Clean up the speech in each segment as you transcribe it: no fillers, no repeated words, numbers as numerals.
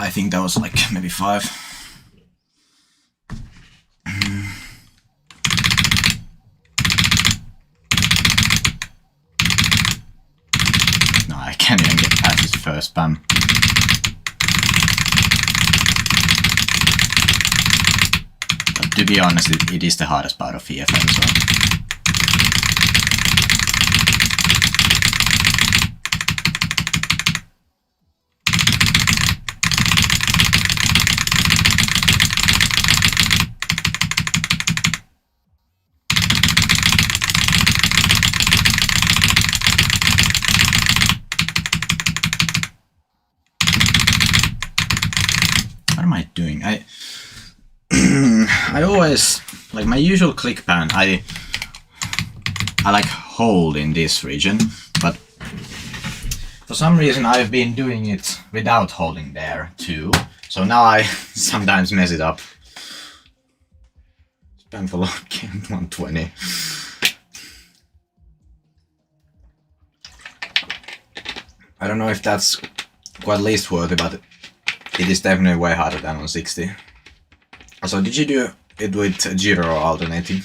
I think that was like maybe 5. No, I can't even get past his first spam. But to be honest, it is the hardest part of EFN, so... What am I doing? I always, like my usual click pan, I like hold in this region, but for some reason I've been doing it without holding there too, so now I sometimes mess it up. Spam for load game 120. I don't know if that's quite least worthy, but it is definitely way harder than on 60. So did you do it with Giro alternating?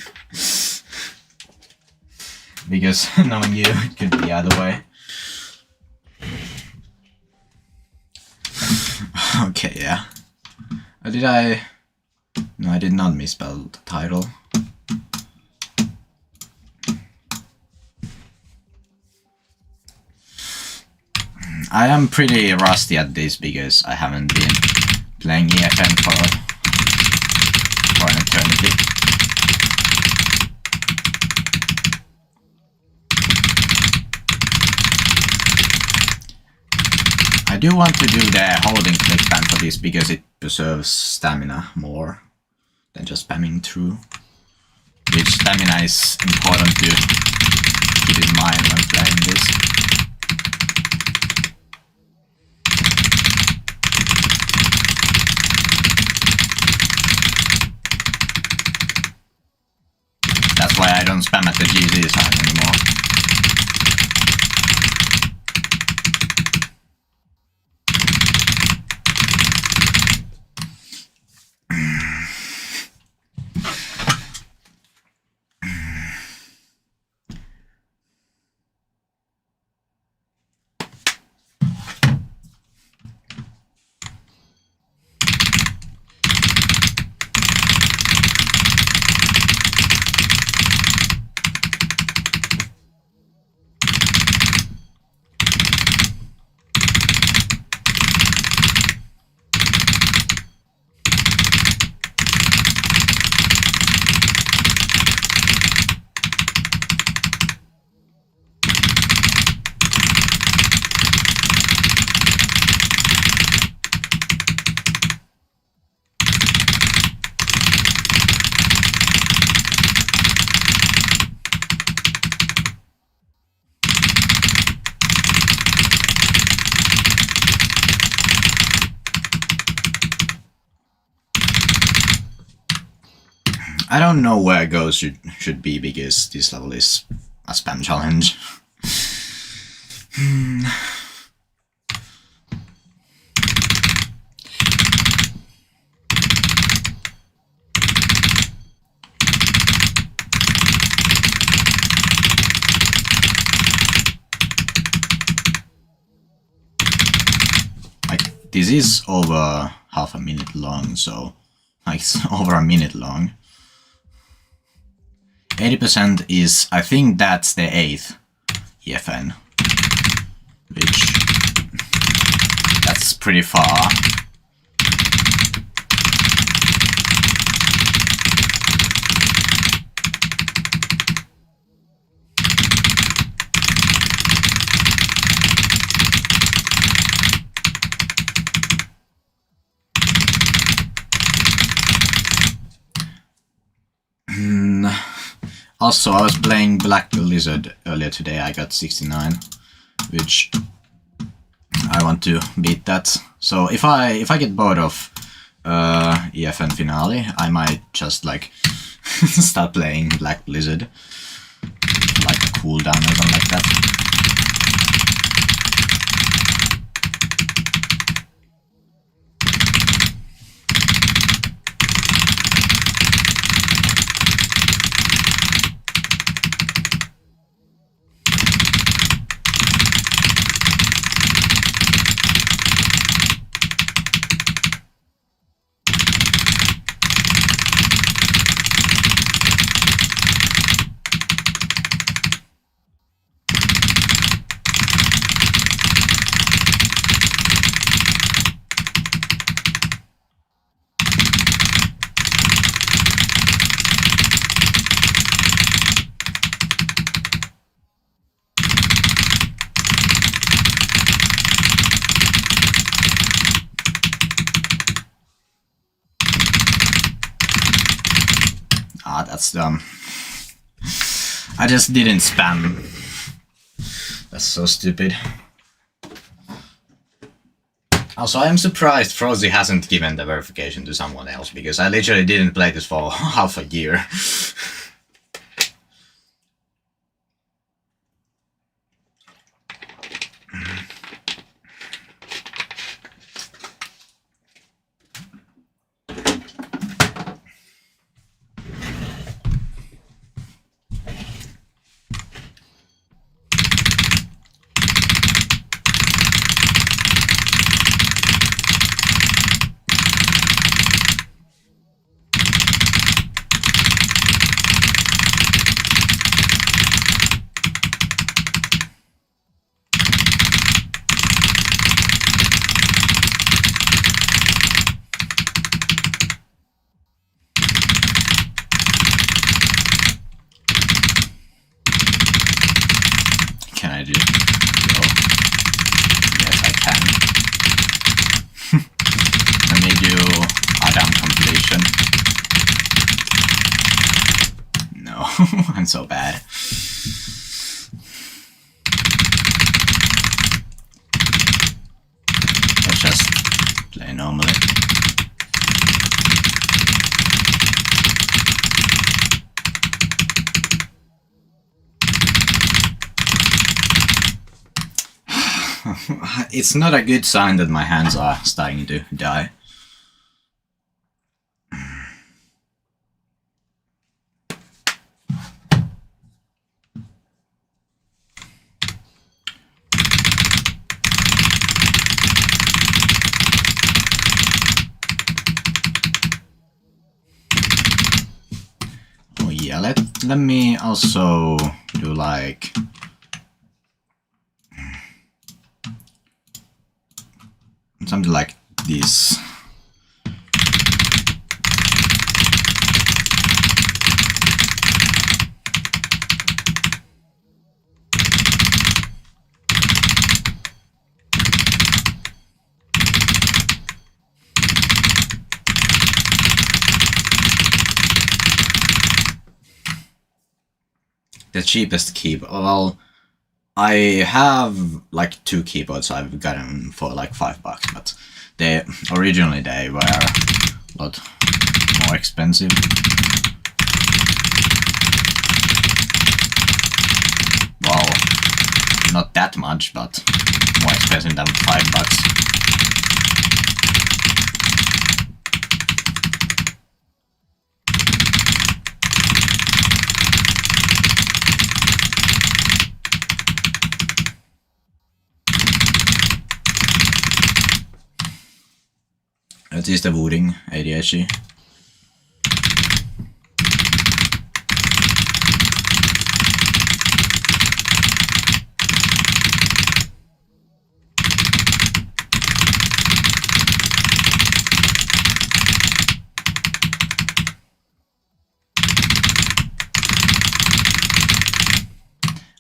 Because knowing you, it could be either way. Okay, yeah. Did I... No, I did not misspell the title. I am pretty rusty at this because I haven't been playing EFN for an eternity. I do want to do the holding click ban for this because it preserves stamina more than just spamming through. Which stamina is important to keep in mind when playing this. That's why I don't spam at the GZ side anymore. I don't know where goes should be because this level is a spam challenge. Like, this is over half a minute long, so like it's over a minute long. 80% is, I think that's the 8th EFN, which, that's pretty far. Also, I was playing Black Blizzard earlier today. I got 69, which I want to beat that. So if I get bored of EFN Finale, I might just like start playing Black Blizzard, like a cooldown or something like that. Ah, that's dumb. I just didn't spam. That's so stupid. Also, I'm surprised Frosty hasn't given the verification to someone else, because I literally didn't play this for half a year. Can I do? Oh. Yes, I can. Let me do Adam completion. No, I'm so bad. Let's just play normally. It's not a good sign that my hands are starting to die. Oh yeah, let me also do like something like this. The cheapest keyboard. Well, I have like 2 keyboards I've gotten for like $5, but originally they were a lot more expensive. Well, not that much, but more expensive than $5. It is the wooting ADHD.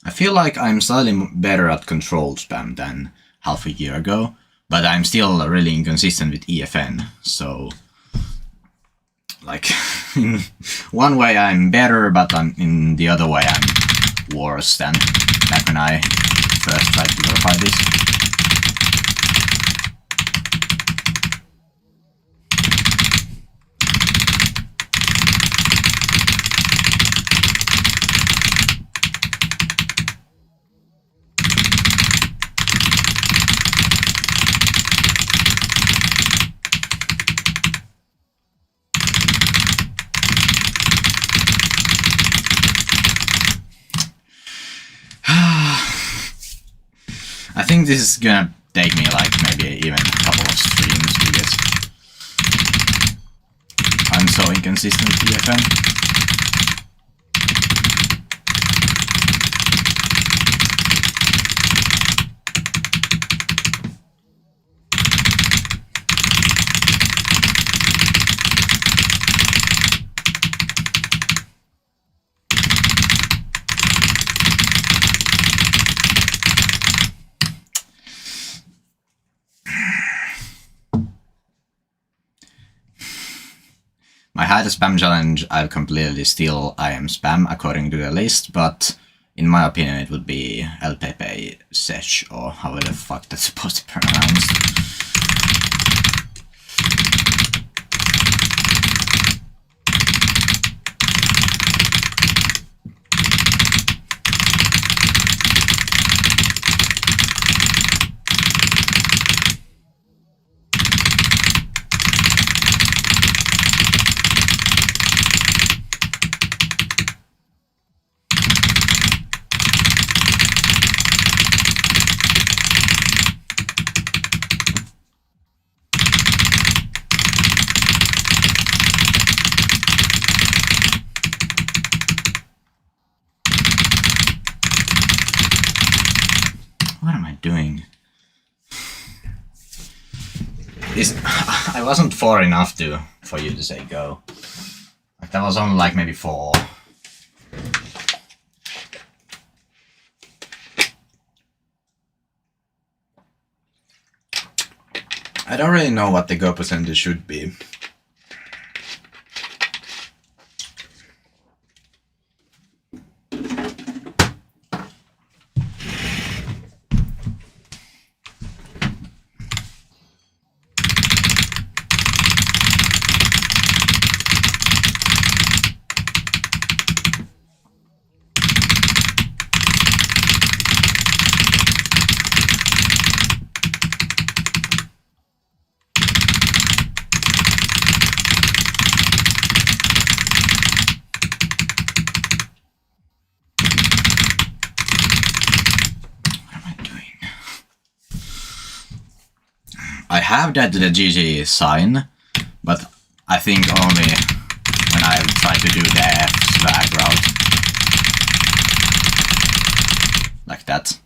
I feel like I'm slightly better at control spam than half a year ago, but I'm still really inconsistent with EFN, so like in one way I'm better, but in the other way I'm worse than back when I first tried to verify this. I think this is gonna take me like maybe even a couple of streams because I'm so inconsistent with EFN. My highest spam challenge I've completed still I am spam according to the list, but in my opinion it would be El Pepe Sech, or however the fuck that's supposed to be pronounced. What am I doing? I wasn't far enough for you to say go. Like that was only like maybe 4. I don't really know what the go percentage should be. I have that the GG sign, but I think only when I try to do the F swag route. Like that.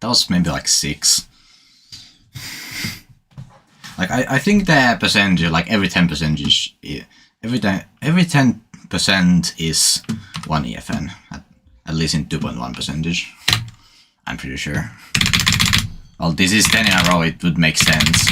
That was maybe like 6. Like I think the percentage, like every 10% is every 10% is 1 EFN, at least in 2.1 percentage. I'm pretty sure. Well, this is 10 in a row. It would make sense.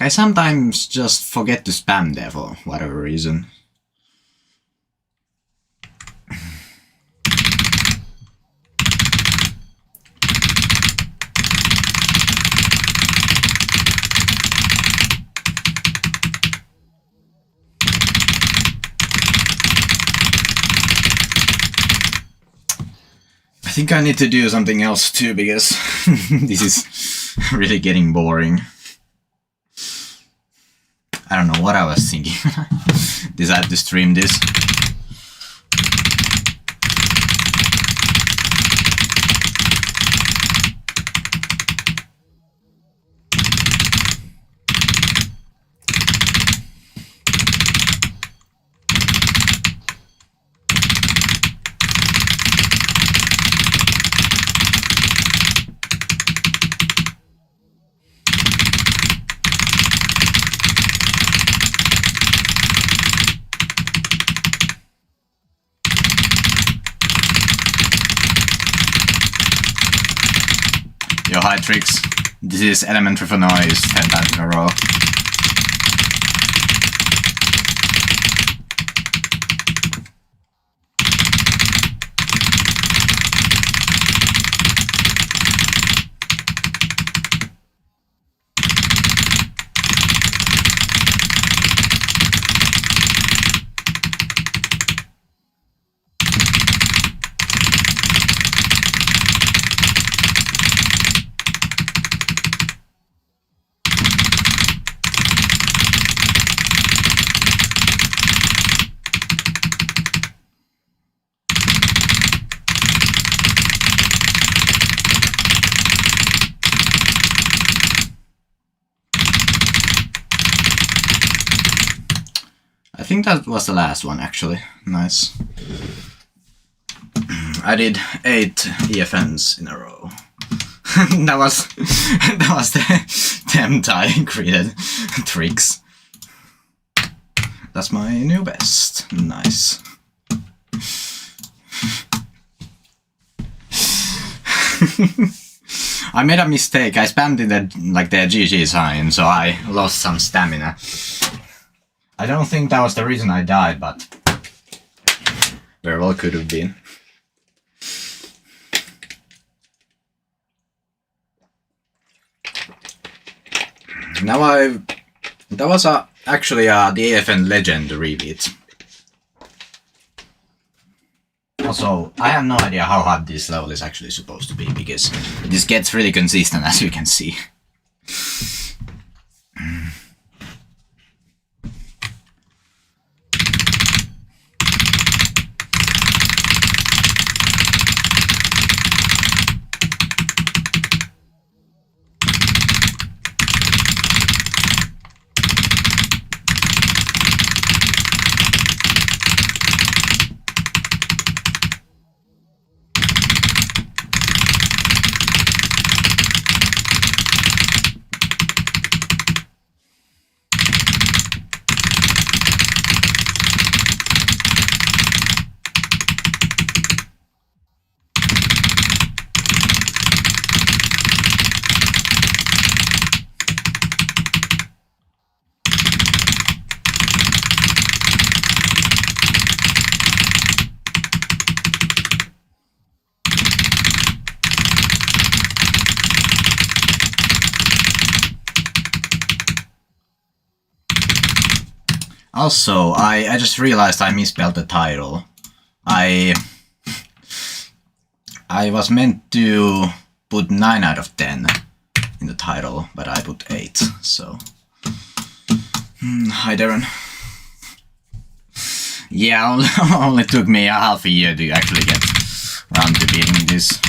I sometimes just forget to spam there for whatever reason. I think I need to do something else too, because this is really getting boring. I don't know what I was thinking. Decided to stream this. Yo, hi Trix. This is Elementary for Noise 10 times in a row. I think that was the last one actually. Nice. I did 8 EFNs in a row. that was the tempt I created tricks. That's my new best. Nice. I made a mistake. I spammed in the GG sign, so I lost some stamina. I don't think that was the reason I died, but very well could have been. Now that was actually the AFN Legend rebeat. Also, I have no idea how hard this level is actually supposed to be, because this gets really consistent, as you can see. Also, I just realized I misspelled the title. I was meant to put 9 out of 10 in the title, but I put 8, so... Hi Darren. Yeah, only took me a half a year to actually get around to beating this.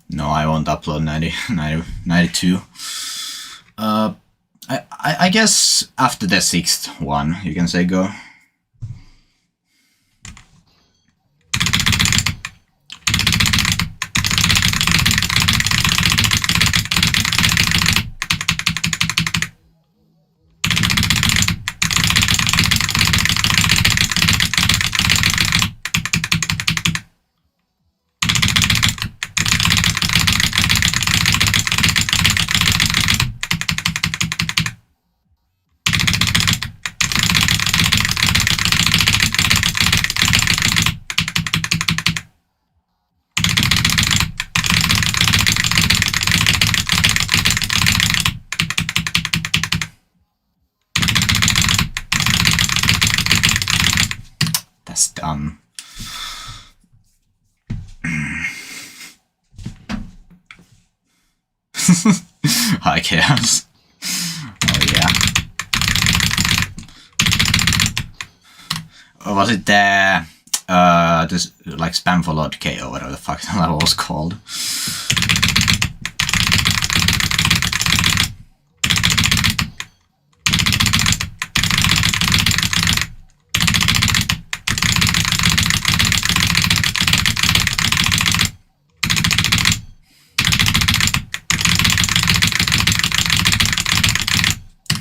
No, I won't upload 92. I guess after the 6th one, you can say go. That's dumb. Hi Chaos. Oh yeah. Or was it this like spam for Lord K or whatever the fuck that level was called?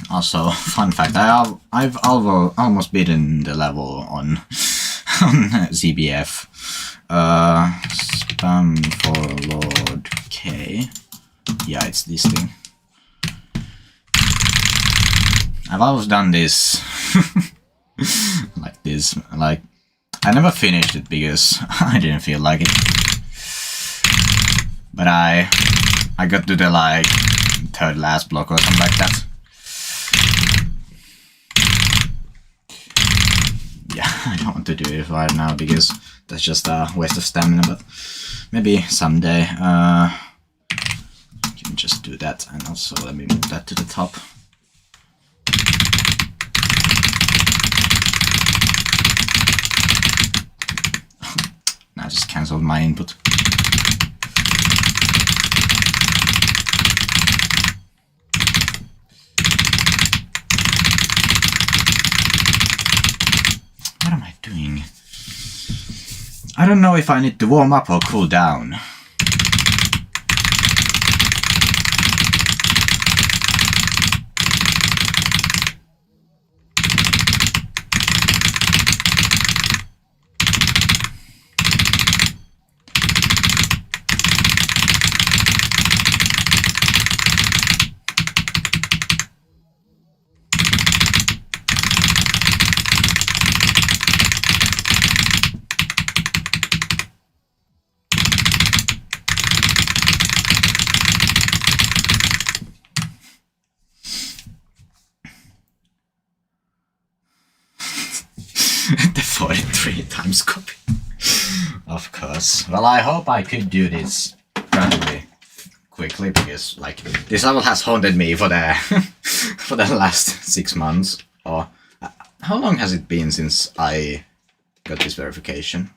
Also, fun fact, I've almost beaten the level on ZBF. Spam for Lord K. Yeah, it's this thing. I've always done this like this. Like, I never finished it because I didn't feel like it. But I got to the like third last block or something like that. Yeah, I don't want to do it right now because that's just a waste of stamina, but maybe someday. Can just do that, and also let me move that to the top. I just cancelled my input. What am I doing? I don't know if I need to warm up or cool down. The 43 times copy. Of course. Well, I hope I could do this relatively quickly because, like, this level has haunted me for the for the last 6 months. Or how long has it been since I got this verification?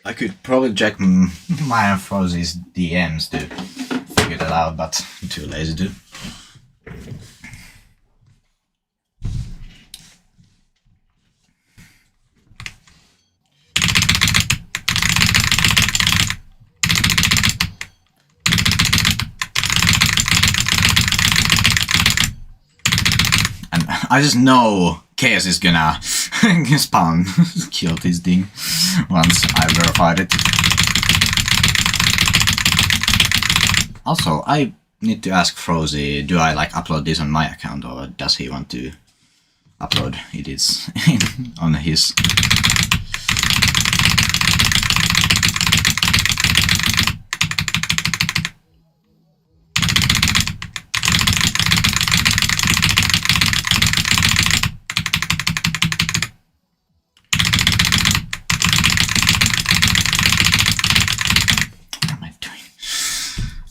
I could probably check my and Frozy's DMs to figure that out, but I'm too lazy to. And I just know Chaos is gonna spawn kill this thing once I verified it. Also, I need to ask Frozy, do I like upload this on my account or does he want to upload it on his?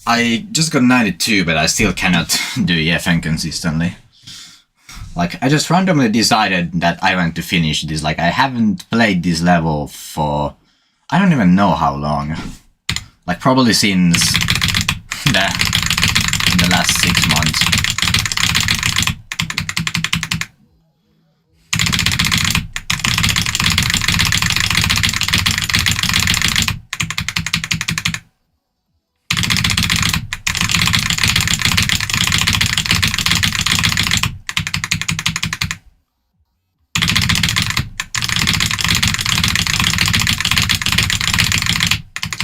I just got 92, but I still cannot do EFN consistently. Like, I just randomly decided that I want to finish this. Like, I haven't played this level for I don't even know how long. Like, probably since the last 6 months.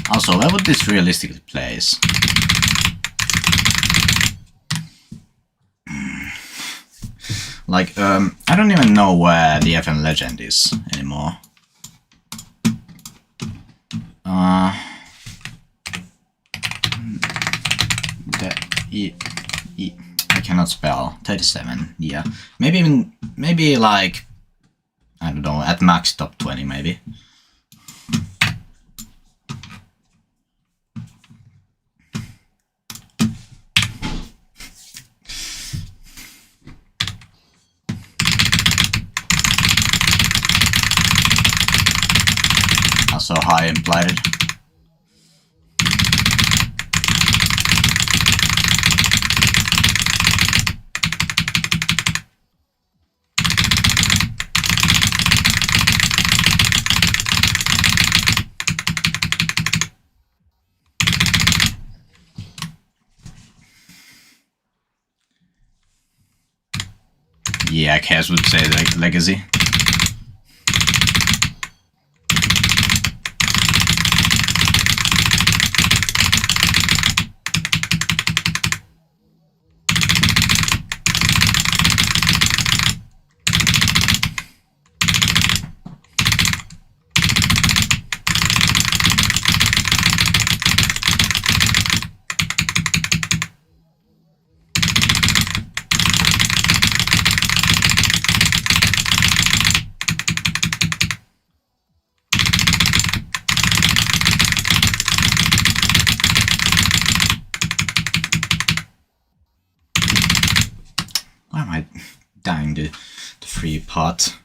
Also, where would this realistically place? Like, I don't even know where the FN Legend is anymore. I cannot spell. 37, yeah. Maybe like, I don't know, at max top 20 maybe. Also high implied. Yeah, Kaz would say like legacy. Why am I dying the free pot?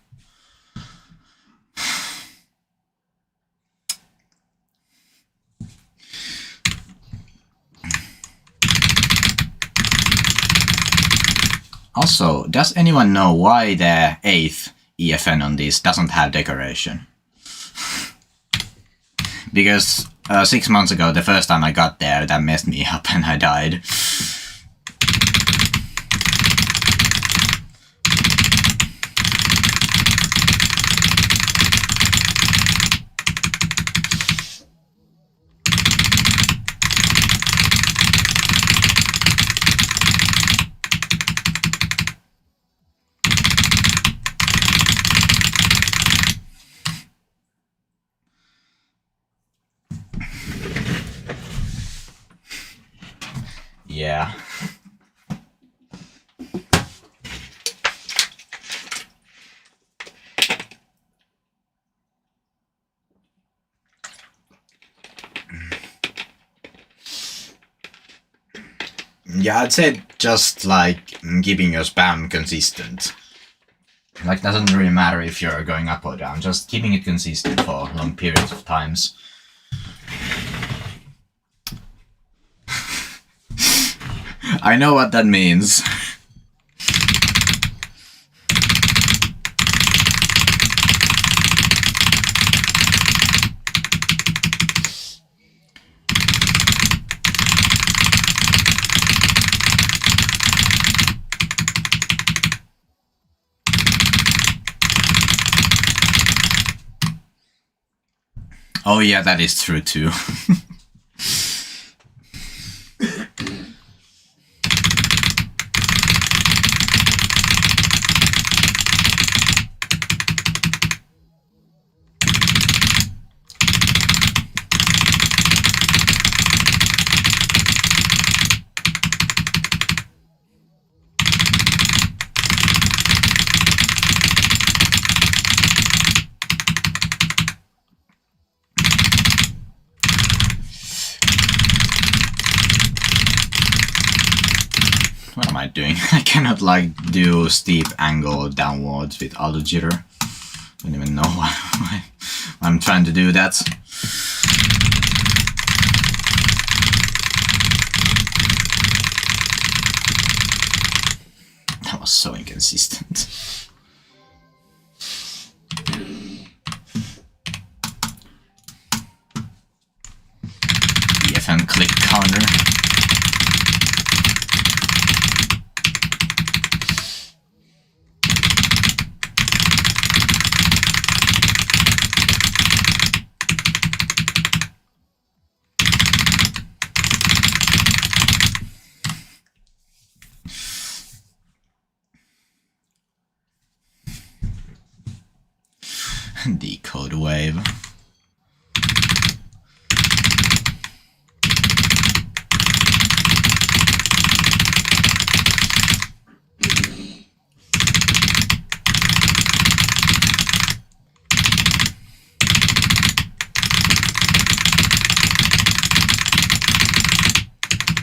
Also, does anyone know why the 8th EFN on this doesn't have decoration? Because 6 months ago, the first time I got there, that messed me up and I died. Yeah. Yeah, I'd say just like keeping your spam consistent. Like, doesn't really matter if you're going up or down, just keeping it consistent for long periods of times. I know what that means. Oh yeah, that is true too. What am I doing? I cannot like do steep angle downwards with auto jitter. I don't even know why I'm trying to do that. That was so inconsistent. EFN click counter. Decode wave.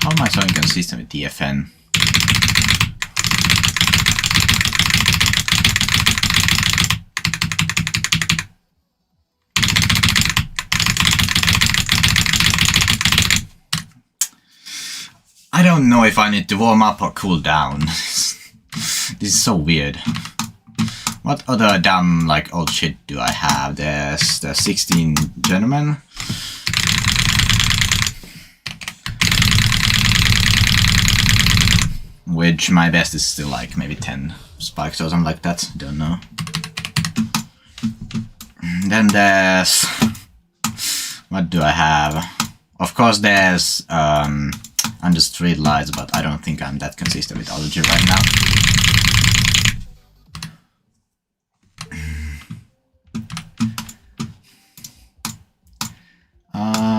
How am I so inconsistent with DFN? I don't know if I need to warm up or cool down. This is so weird. What other dumb like old shit do I have? There's the 16 gentlemen. Which my best is still like maybe 10 spikes or something like that. Don't know. Then there's... what do I have? Of course there's under street lights, but I don't think I'm that consistent with Ology right now.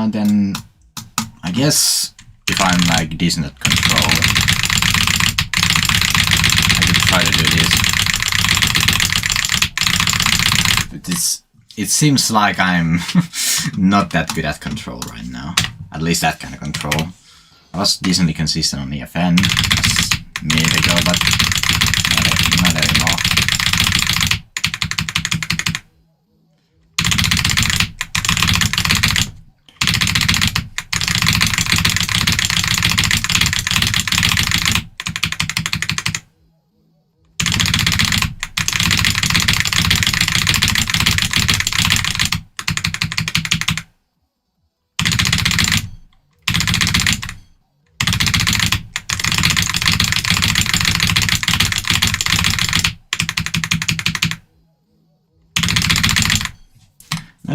Then I guess if I'm like decent at control, I could try to do this. But it seems like I'm not that good at control right now. At least that kind of control. I was decently consistent on EFN a minute ago, but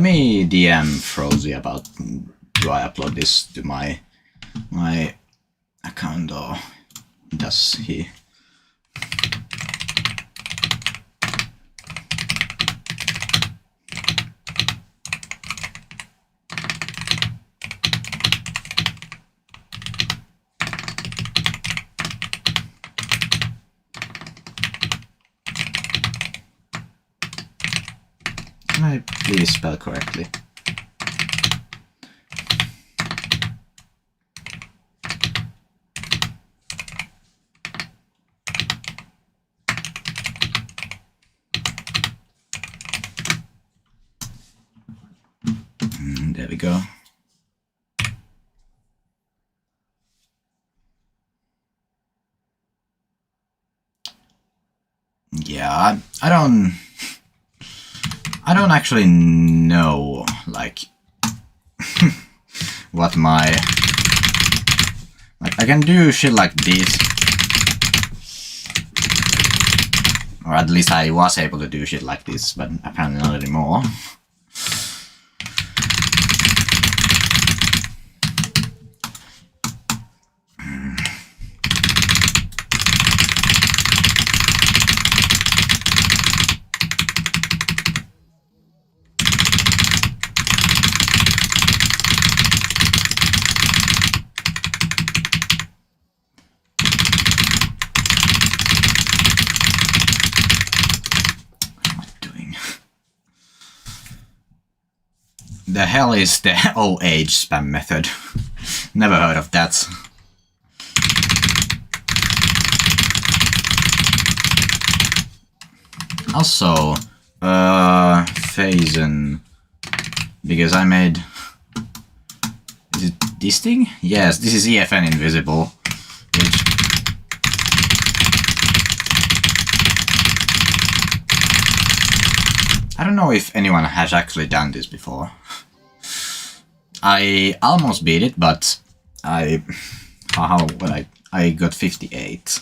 Let me DM Frozy about do I upload this to my account or does he? Can I please spell correctly? There we go. Yeah, I don't actually know, like, what my... Like, I can do shit like this. Or at least I was able to do shit like this, but apparently not anymore. The hell is the OH spam method? Never heard of that. Also, Phazon, because I made... Is it this thing? Yes, this is EFN Invisible, which... I don't know if anyone has actually done this before. I almost beat it, but I got 58.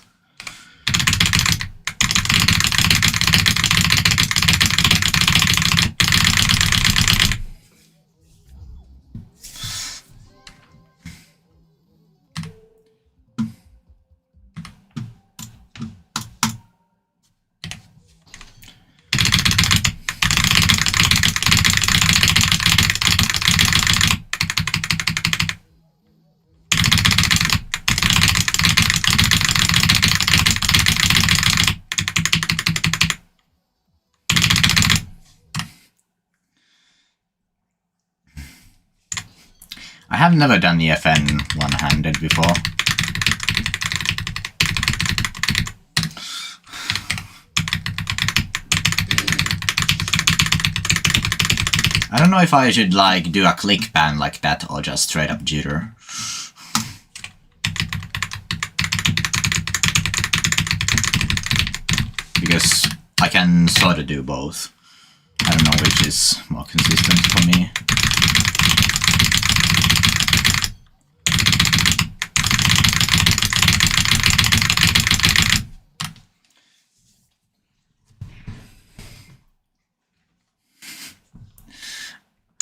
I have never done EFN one-handed before. I don't know if I should like do a click ban like that or just straight up jitter. Because I can sort of do both. I don't know which is more consistent for me.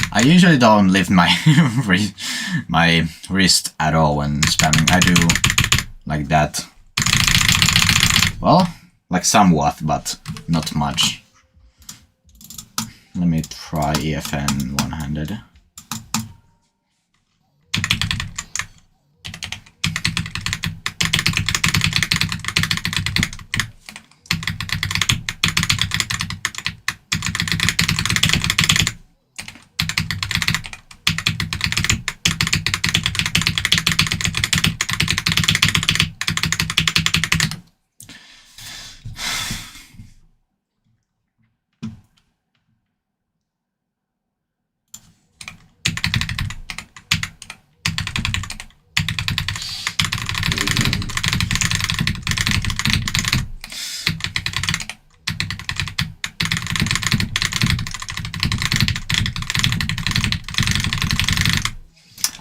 I usually don't lift my my wrist at all when spamming. I do like that. Well, like somewhat, but not much. Let me try EFN one-handed.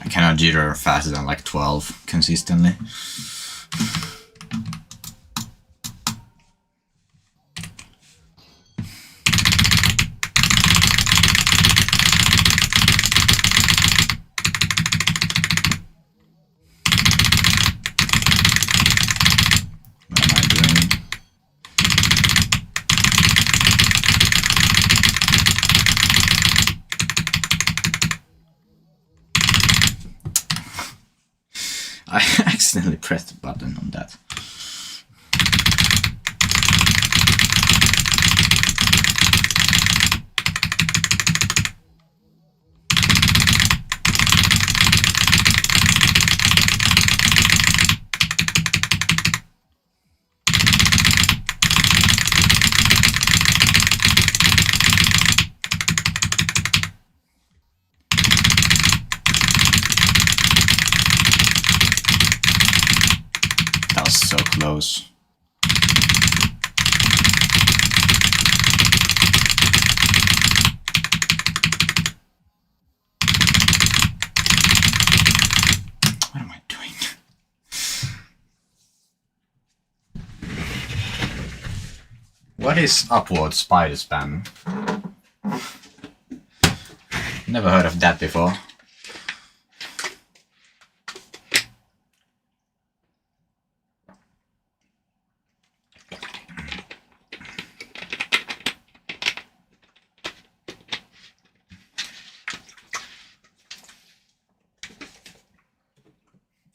Cannot jitter faster than like 12 consistently. accidentally pressed the button on that. That was so close. What am I doing? What is upward spider spam? Never heard of that before.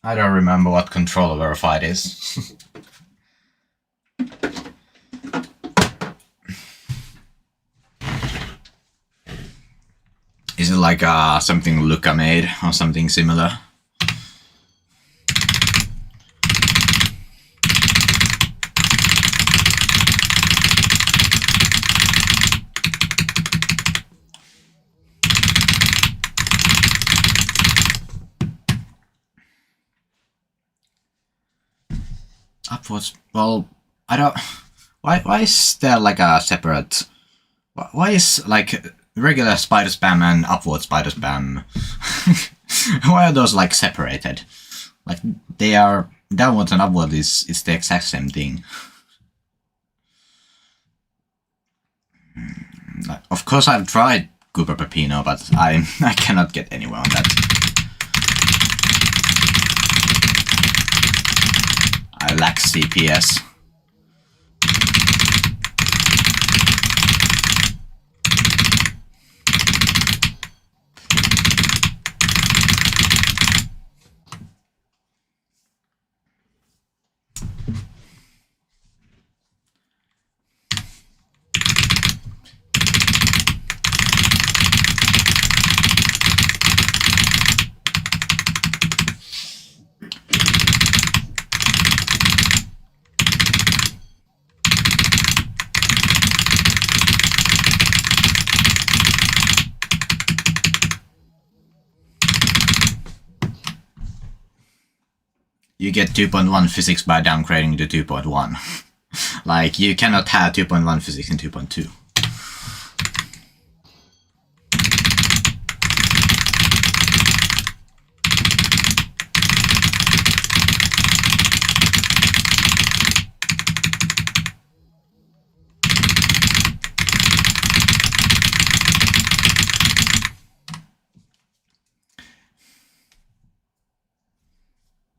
I don't remember what controller verified is. Is it like something Luca made or something similar? Upwards. Well, I don't. Why is there like a separate? Why is like regular spider spam and upward spider spam? Why are those like separated? Like they are downwards and upward is the exact same thing. Of course, I've tried Cooper Pepino, but I cannot get anywhere on that. I lack CPS. You get 2.1 physics by downgrading to 2.1. Like, you cannot have 2.1 physics in 2.2.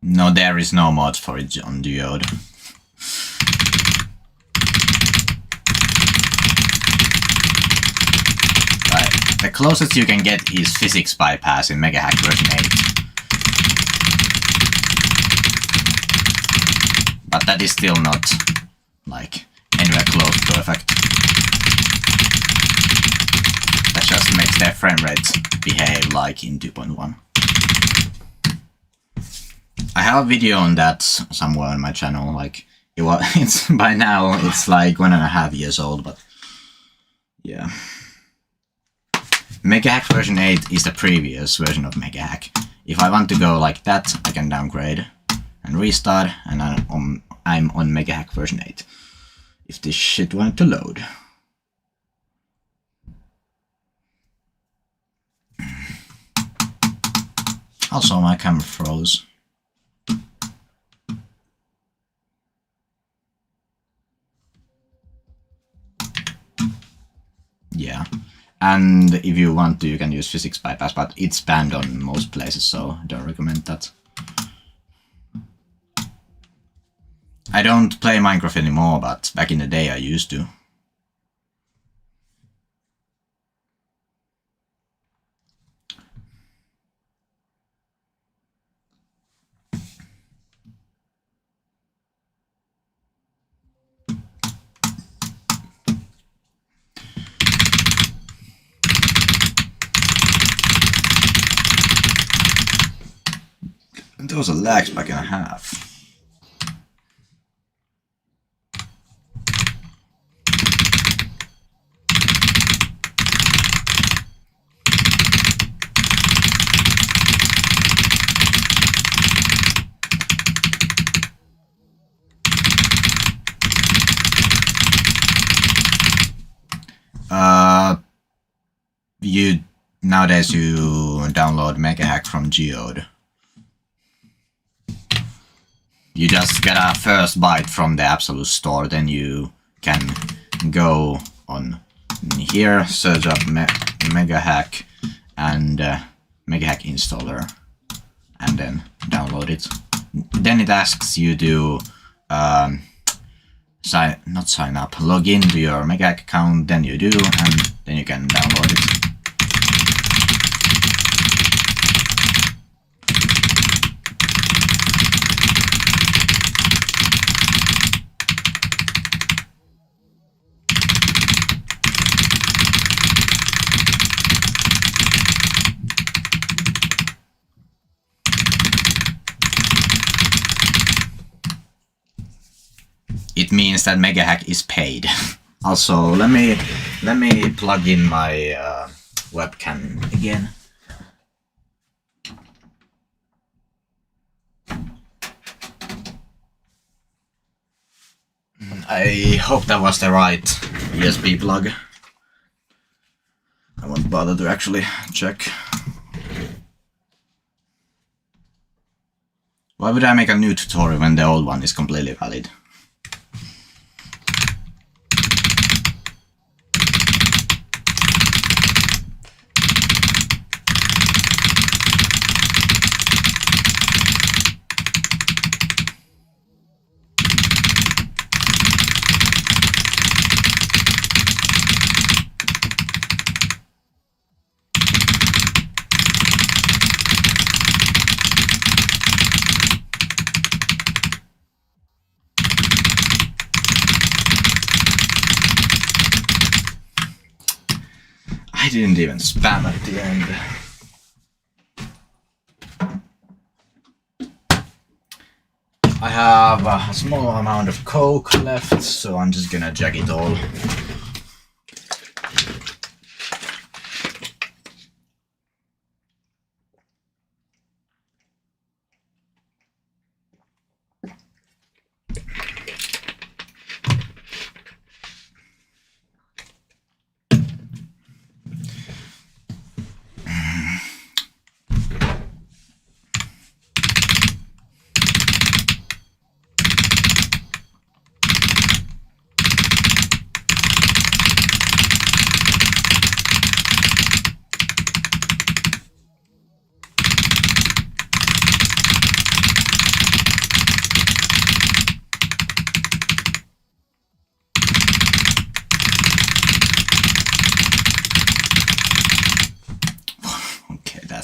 No, there is no mod for it on Duode. Right. The closest you can get is physics bypass in MegaHack version 8. But that is still not, like, anywhere close to perfect. That just makes their frame rate behave like in 2.1. I have a video on that somewhere on my channel. Like it's by now it's like 1.5 years old, but yeah. MegaHack version 8 is the previous version of MegaHack. If I want to go like that, I can downgrade and restart, and I'm on MegaHack version 8. If this shit wanted to load. Also, my camera froze. Yeah, and if you want to, you can use physics bypass, but it's banned on most places, so I don't recommend that. I don't play Minecraft anymore, but back in the day I used to. Those are lag spike and a half. Nowadays you download Megahack from Geode. You just get a first byte from the Absolute Store, then you can go on here, search up Megahack and Megahack installer, and then download it. Then it asks you to log into your Megahack account, then you do, and then you can download it. It means that Megahack is paid. Also, let me plug in my webcam again. I hope that was the right USB plug. I won't bother to actually check. Why would I make a new tutorial when the old one is completely valid? I didn't even spam at the end. I have a small amount of Coke left, so I'm just gonna jug it all.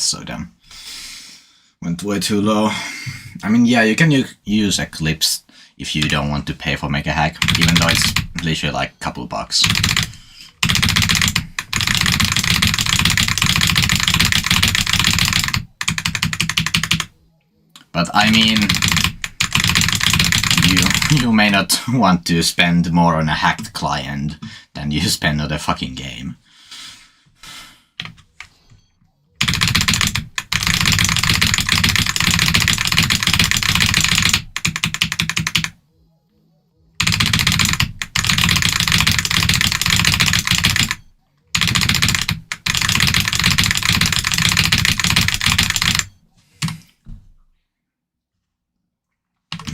So damn. Went way too low. I mean, yeah, you can use Eclipse if you don't want to pay for Megahack, even though it's literally like a couple bucks. But I mean, you may not want to spend more on a hacked client than you spend on the fucking game.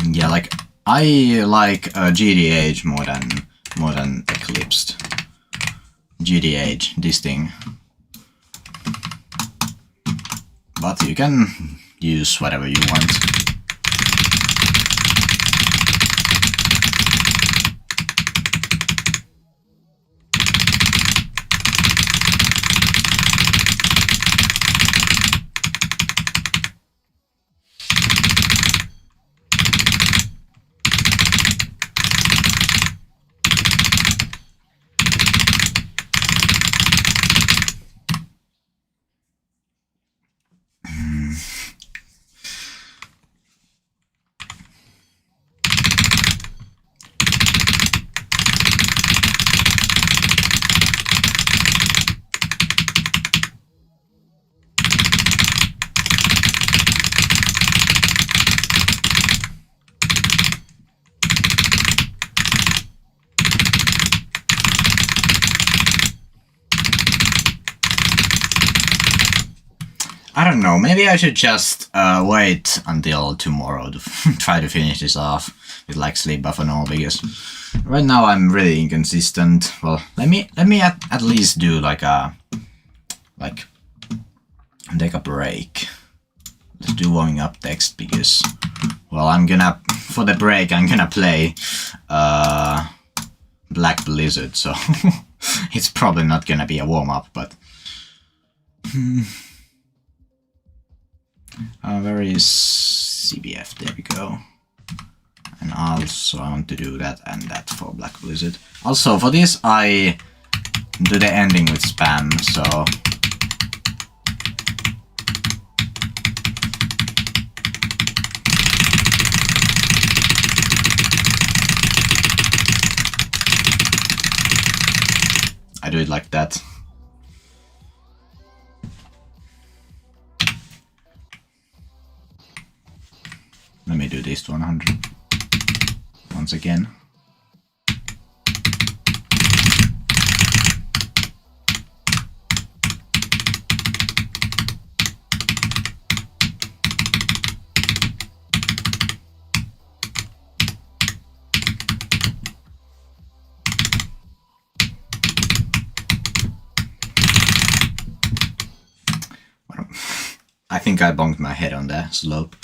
Yeah, like I like GDH more than Eclipsed. GDH, this thing. But you can use whatever you want. I don't know, maybe I should just wait until tomorrow to try to finish this off with like sleep buff and all, because right now I'm really inconsistent. Well, let me at least do like take a break. Let's do warming up text, because well, for the break I'm gonna play Black Blizzard, so it's probably not gonna be a warm up, but where is CBF? There we go. And also I want to do that and that for Black Blizzard. Also for this I do the ending with spam, so I do it like that. Let me do this to 100 once again. I think I bonked my head on the slope.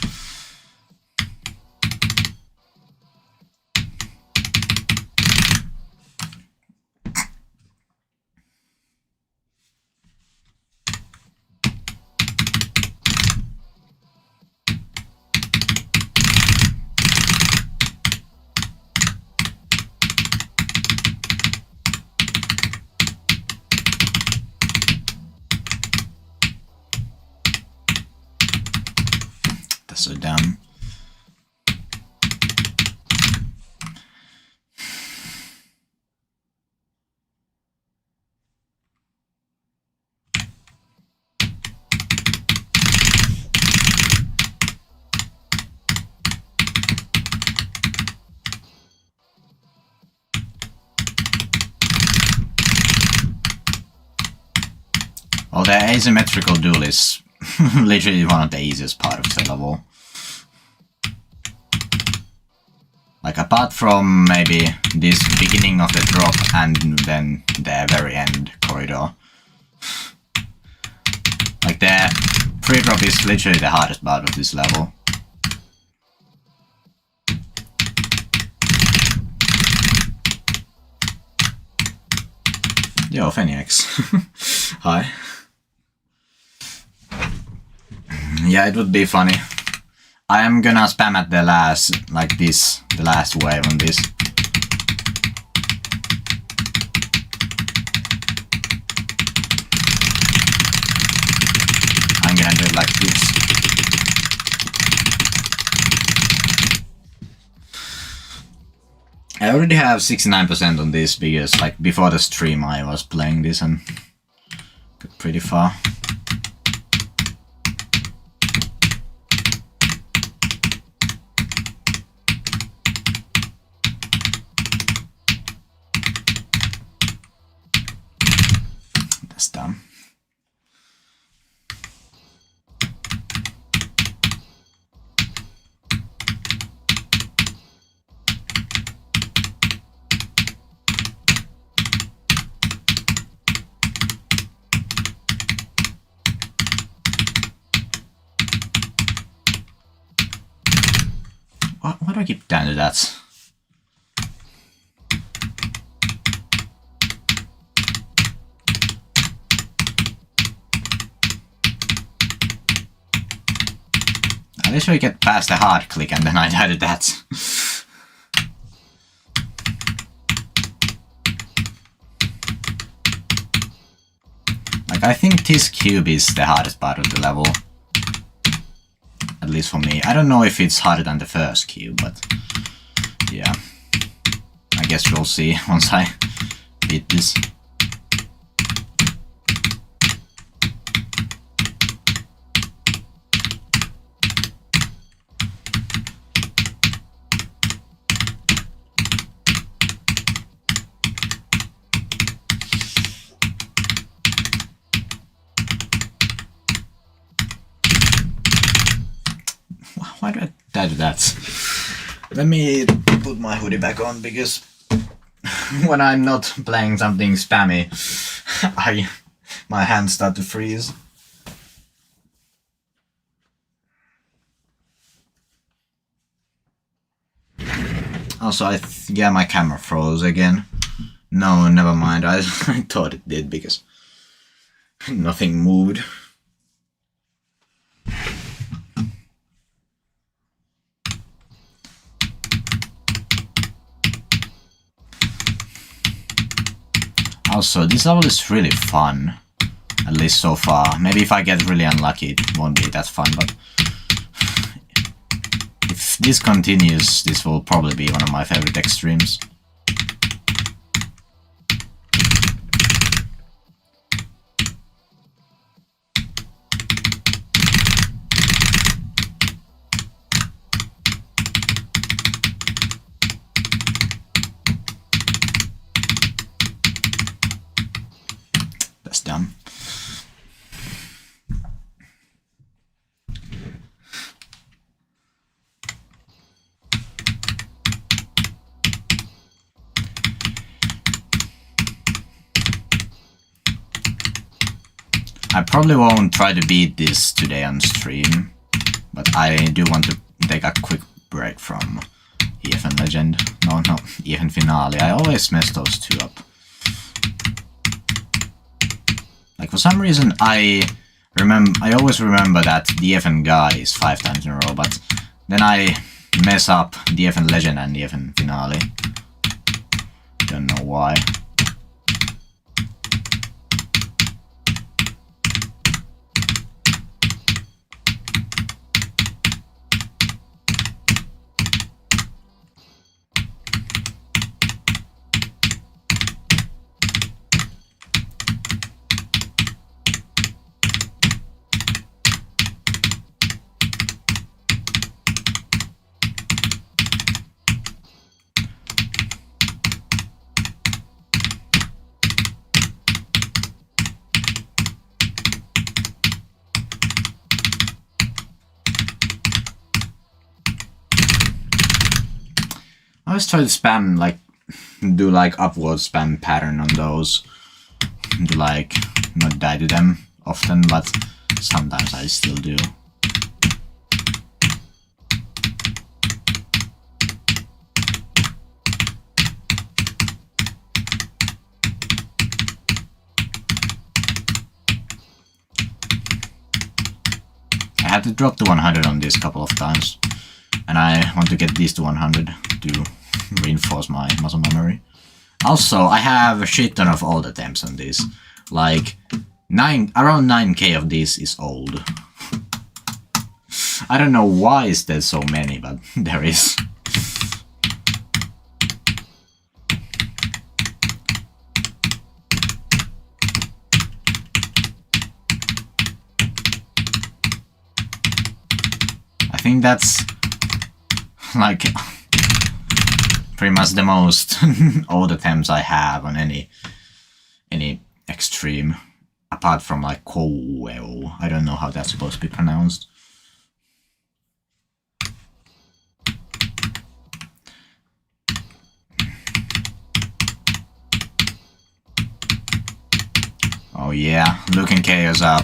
So dumb. Well, the asymmetrical duel is literally one of the easiest part of the level. Like, apart from maybe this beginning of the drop and then the very end corridor. Like, the pre-drop is literally the hardest part of this level. Yo, Fenix. Hi. Yeah, it would be funny. I am gonna spam at the last, like this, the last wave on this. I'm gonna do it like this. I already have 69% on this because like before the stream I was playing this and got pretty far. Dumb. Why do I keep down to that? At least we get past the hard click and then I died at that. Like, I think this cube is the hardest part of the level. At least for me. I don't know if it's harder than the first cube, but yeah. I guess we'll see once I beat this. why do I do that? Let me put my hoodie back on, because when I'm not playing something spammy, my hands start to freeze. Also, yeah, my camera froze again. No, never mind. I thought it did because nothing moved. Also, this level is really fun. At least so far. Maybe if I get really unlucky, it won't be that fun, but if this continues, this will probably be one of my favorite extremes. That's dumb. I probably won't try to beat this today on stream, but I do want to take a quick break from EFN Legend. No, EFN Finale. I always mess those two up. Like, for some reason, I always remember that the EFN guy is 5 times in a row, but then I mess up the EFN Legend and the EFN Finale. Don't know why. I always try to spam, like, do like upward spam pattern on those, to like not die to them often, but sometimes I still do. I had to drop to 100 on this couple of times, and I want to get these to 100 to reinforce my muscle memory. Also, I have a shit ton of old attempts on this. Like, around 9k of these is old. I don't know why is there so many, but there is. I think that's like pretty much the most old attempts I have on any extreme, apart from like Koweo. I don't know how that's supposed to be pronounced. Oh yeah, Luke and Chaos are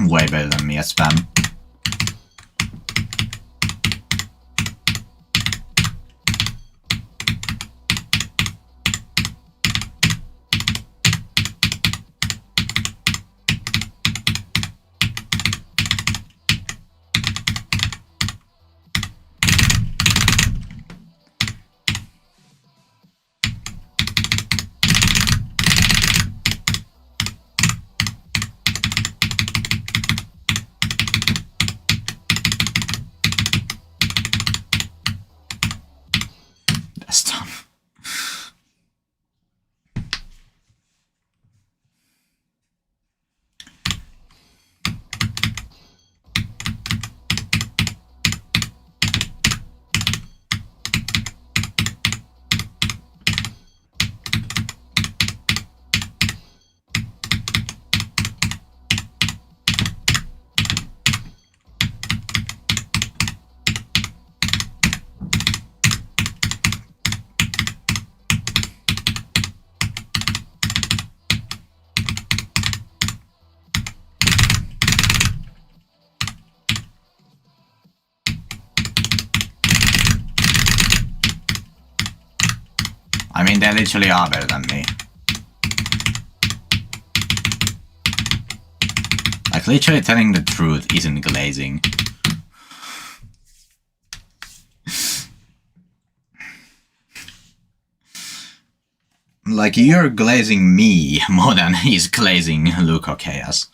way better than me at spam. I mean, they literally are better than me. Like, literally telling the truth isn't glazing. Like, you're glazing me more than he's glazing Luke or Chaos.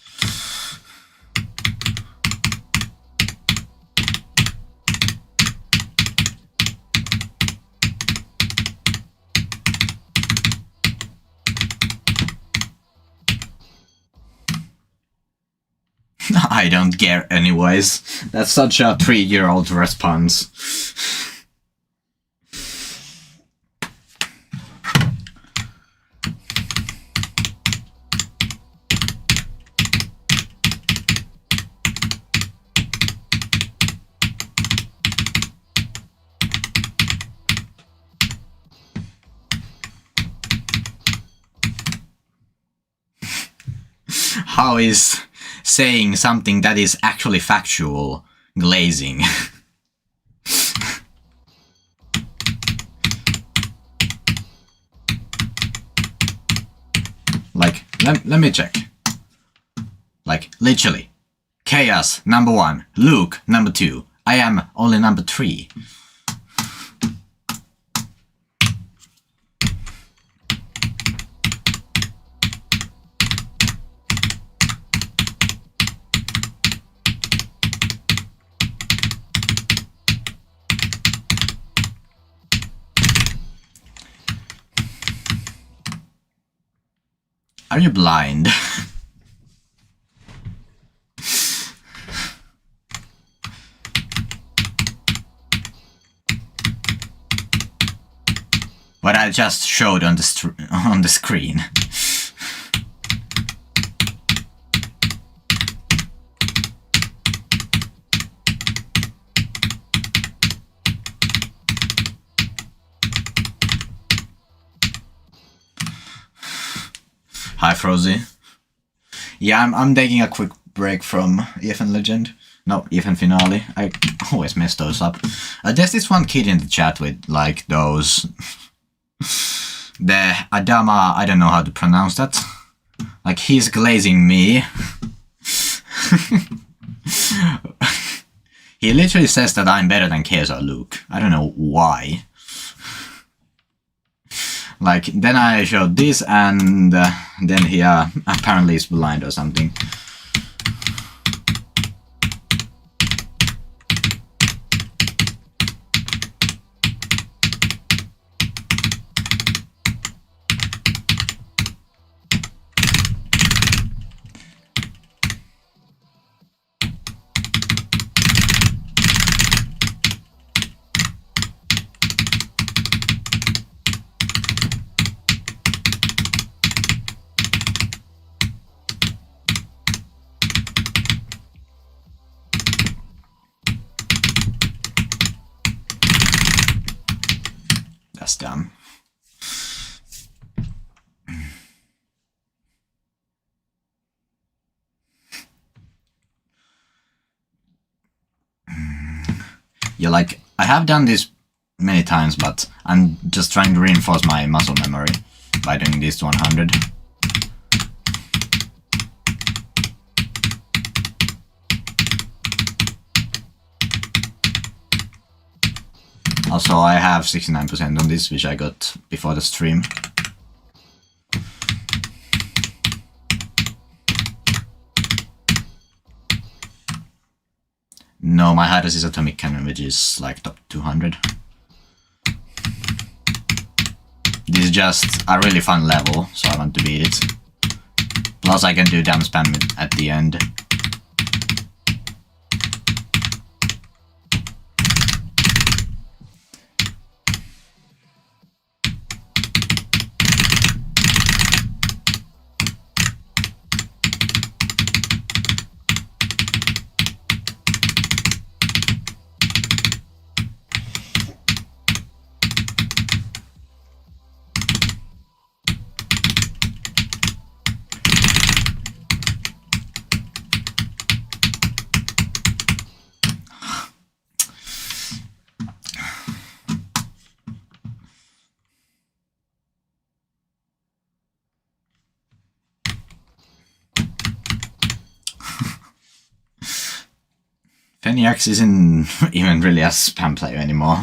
I don't care anyways. That's such a 3-year-old response. How is saying something that is actually factual glazing? Like, let me check. Like, literally. Chaos, number 1. Luke, number 2. I am only number 3. Are you blind? What I just showed on the screen. Hi Frozy. Yeah, I'm taking a quick break from EFN Legend. No, EFN Finale. I always mess those up. There's this one kid in the chat with like those... the Adama, I don't know how to pronounce that. Like, he's glazing me. He literally says that I'm better than Chaos or Luke. I don't know why. Like, then I showed this and then he apparently is blind or something. That's dumb. Yeah, like, I have done this many times, but I'm just trying to reinforce my muscle memory by doing this to 100. Also, I have 69% on this, which I got before the stream. No, my highest is Atomic Cannon, which is like top 200. This is just a really fun level, so I want to beat it. Plus I can do damage spam at the end. Maniacs isn't even really a spam player anymore.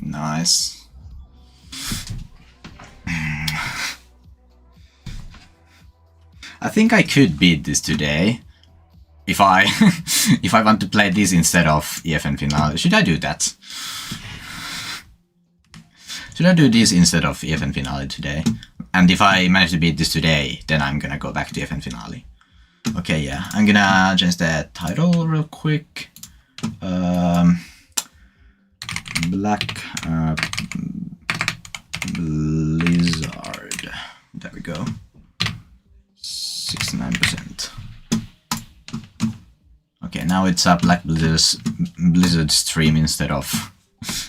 Nice. I think I could beat this today if I if I want to play this instead of EFN Finale. Should I do that? Should I do this instead of EFN Finale today? And if I manage to beat this today, then I'm gonna go back to EFN Finale. Okay, yeah, I'm gonna change the title real quick. Black Blizzard. There we go. 69%. Okay, now it's a Black Blizzard stream instead of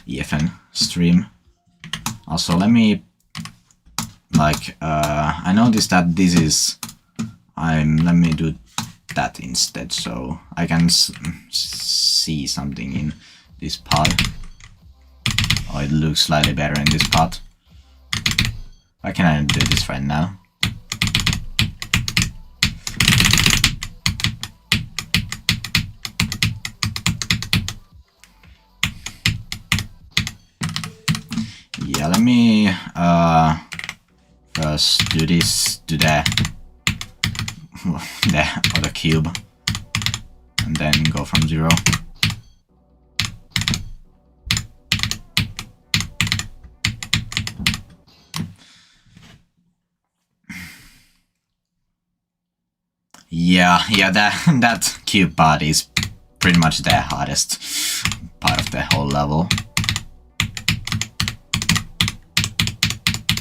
EFN stream. Also, let me I noticed that this is let me do that instead so I can see something in this pod. Oh, it looks slightly better in this pod. Why can I do this right now? Yeah, let me first do this to the other cube and then go from 0. Yeah, that cube part is pretty much the hardest part of the whole level.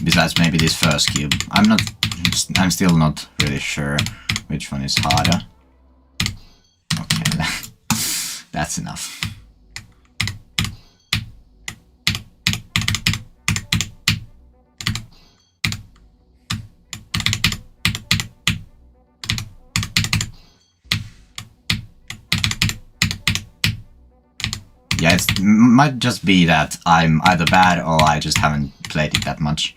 Besides maybe this first cube. I'm still not really sure which one is harder. Okay, that's enough. Yeah, it might just be that I'm either bad or I just haven't played it that much.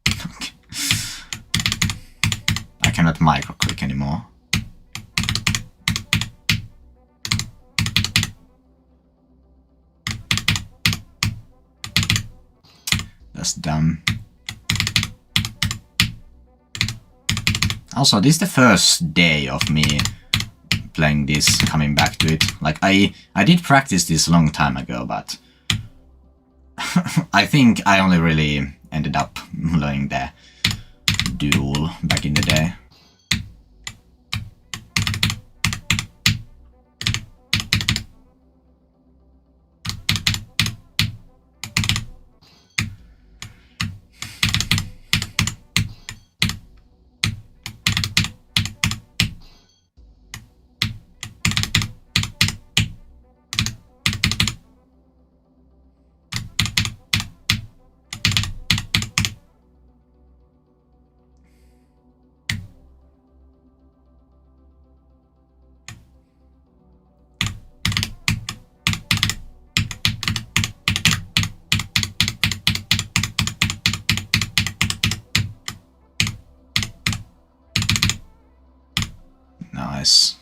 Okay. I cannot micro-click anymore. That's dumb. Also, this is the first day of me playing this, coming back to it. Like, I did practice this a long time ago, but I think I only really ended up learning the duel back in the day. Nice.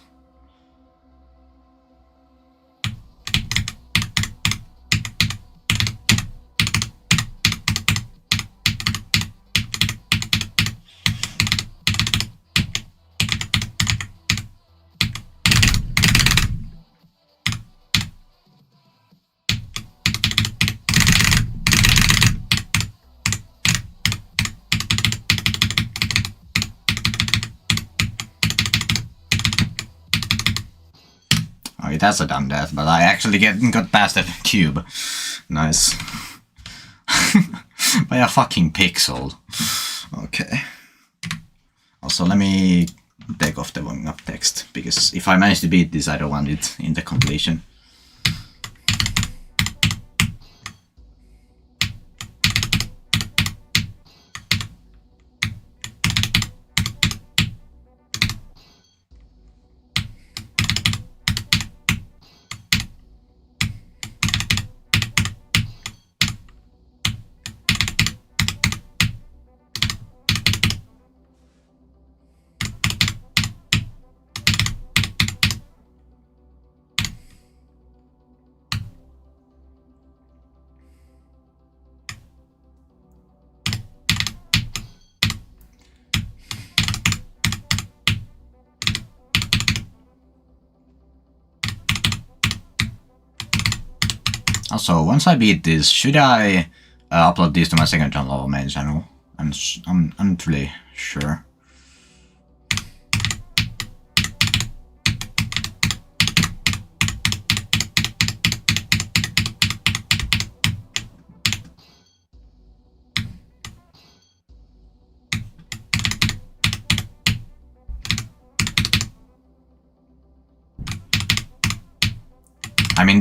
Oh, it has a done that, but I actually got past the cube. Nice. By a fucking pixel. Okay. Also, let me take off the warming up text, because if I manage to beat this, I don't want it in the completion. Also, once I beat this, should I upload these to my second channel or main channel? I'm not really sure. I mean,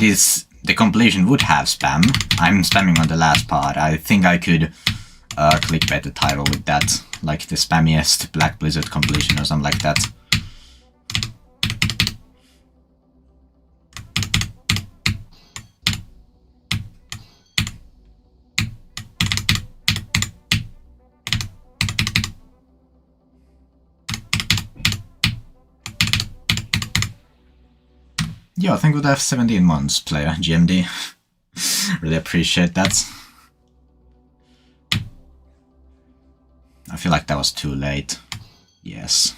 the completion would have spam. I'm spamming on the last part. I think I could clickbait the title with that, like the spammiest Black Blizzard completion or something like that. Yo, thank you for the 17 months, player, GMD. Really appreciate that. I feel like that was too late. Yes.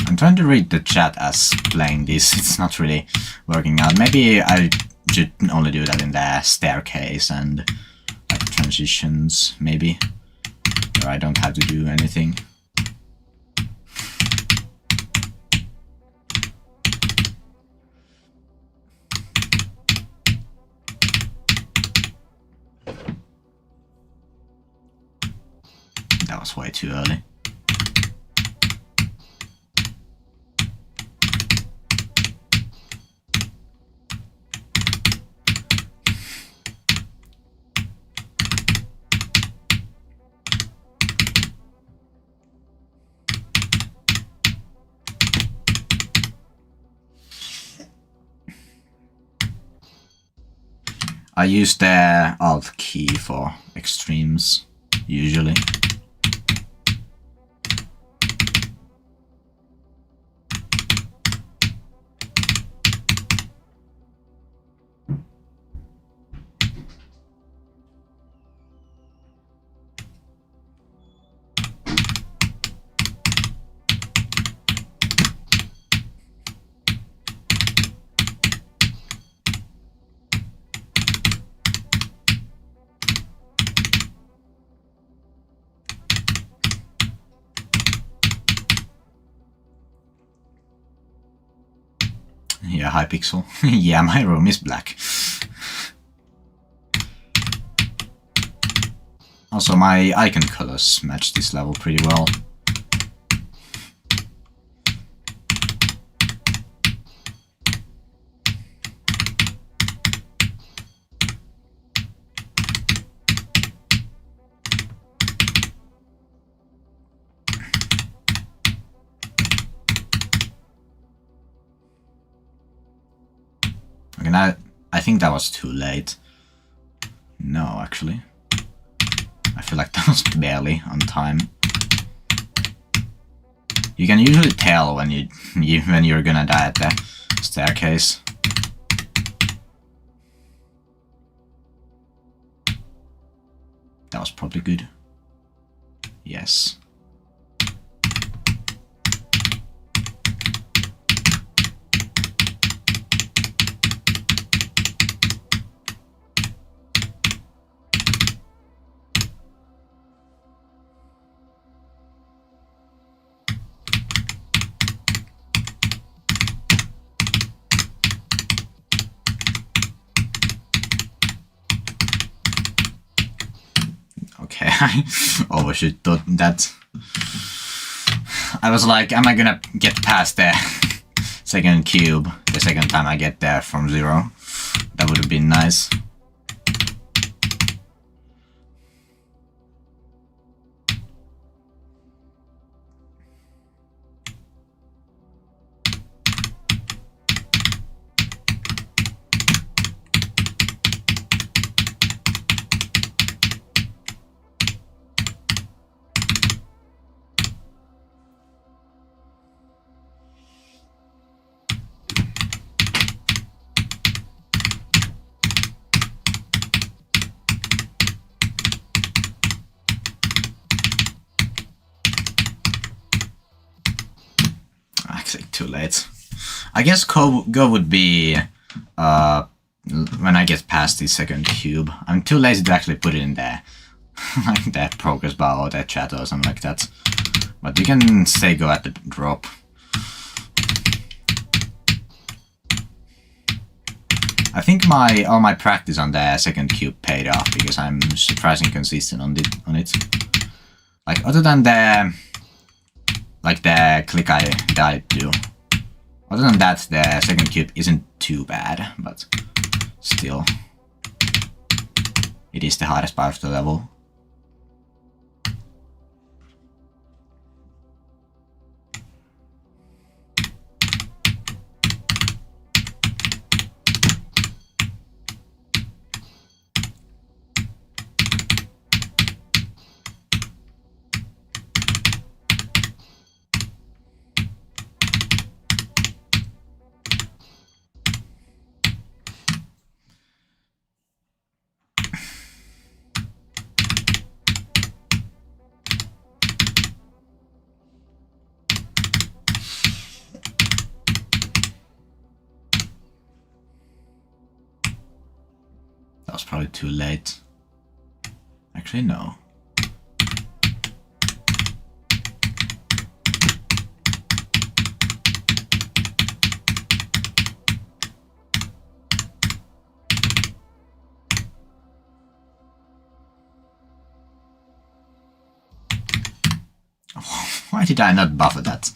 I'm trying to read the chat as playing this. It's not really working out. Maybe I should only do that in the staircase and like transitions, maybe, where I don't have to do anything. That was way too early. I use the Alt key for extremes, usually. Yeah, Hypixel. Yeah, my room is black. Also, my icon colors match this level pretty well. Okay, now I think that was too late. No, actually. I feel like that was barely on time. You can usually tell when when you're gonna die at the staircase. That was probably good. Yes. Okay, I overshoot that. I was like, am I gonna get past the second cube the second time I get there from 0? That would have been nice. Actually, too late. I guess go would be when I get past the second cube. I'm too lazy to actually put it in there. Like that progress bar or that chat or something like that. But you can say go at the drop. I think all my practice on the second cube paid off because I'm surprisingly consistent on it. Like other than the click I died to. Other than that, the second cube isn't too bad, but still, it is the hardest part of the level. That was probably too late. Actually, no. Why did I not buffer that?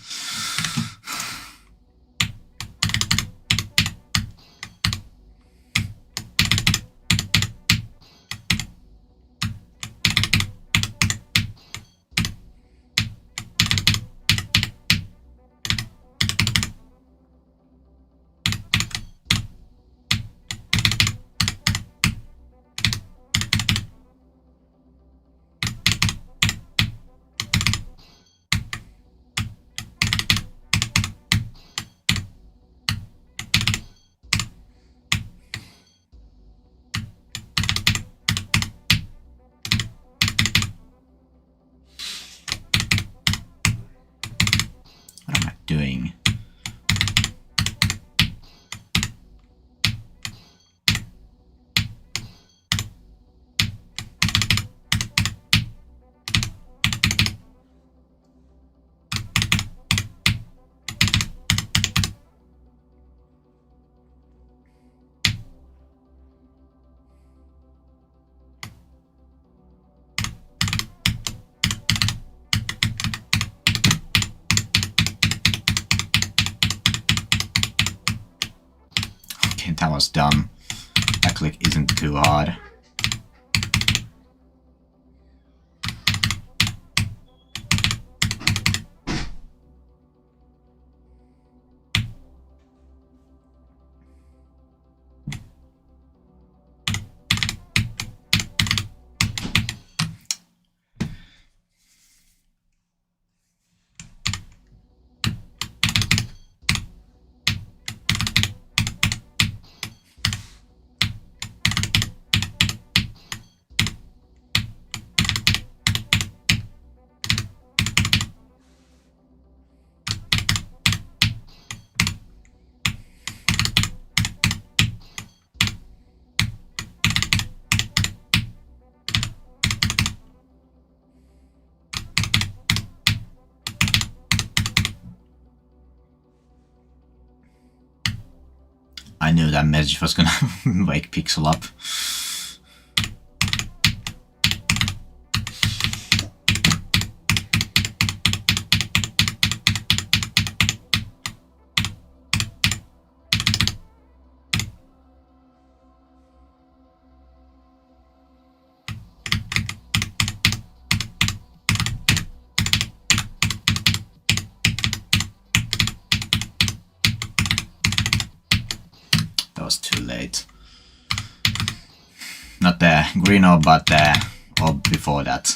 What am I doing? Okay, that was dumb. That click isn't too hard. I knew that message was gonna wake Pixel up. That was too late. Not the green orb, but the orb before that.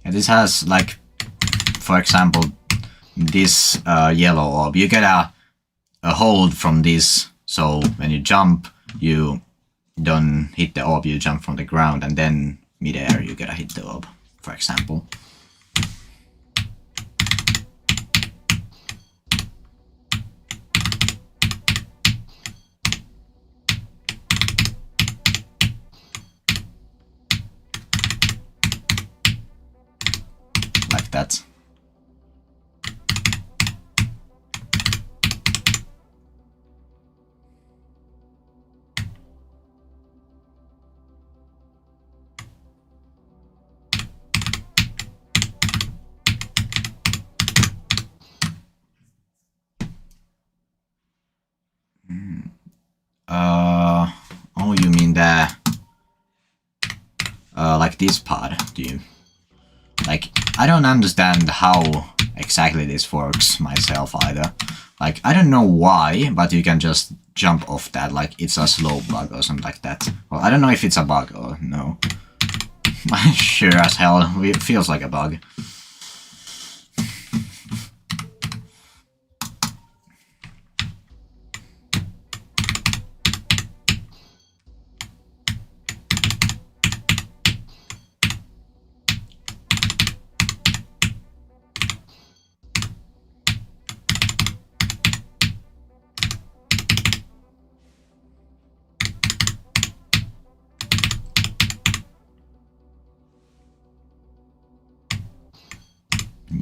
And this has, like, for example, this yellow orb. You get a hold from this, so when you jump, you don't hit the orb, you jump from the ground, and then mid-air you gotta hit the orb, for example. Like that. Oh, you mean the like this part, do you? Like, I don't understand how exactly this works myself either. Like, I don't know why, but you can just jump off that, like it's a slow bug or something like that. Well, I don't know if it's a bug or no. Sure as hell, it feels like a bug.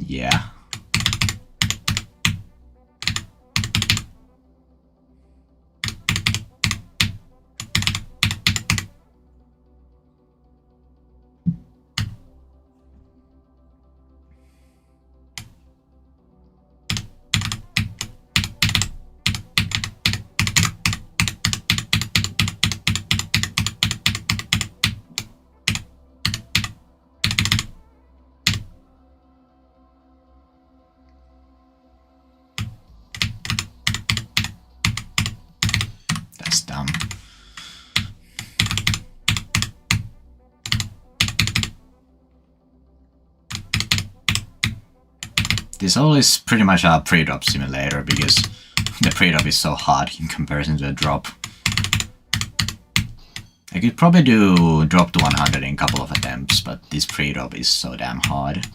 Yeah. That's dumb. This all is pretty much a pre-drop simulator because the pre-drop is so hard in comparison to the drop. I could probably do drop to 100 in a couple of attempts, but this pre-drop is so damn hard.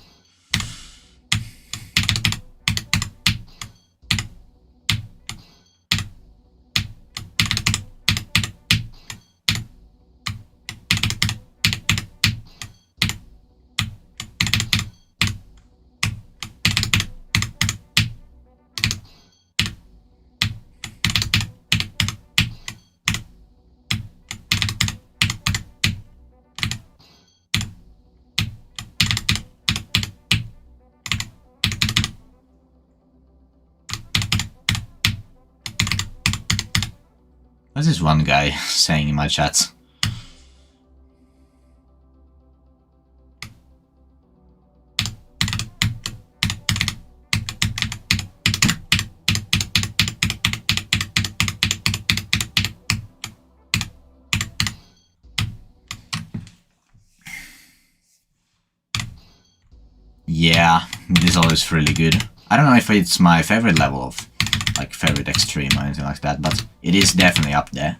What's this one guy saying in my chat? Yeah, this all is really good. I don't know if it's my favorite level of, like, favorite extreme or anything like that, but it is definitely up there.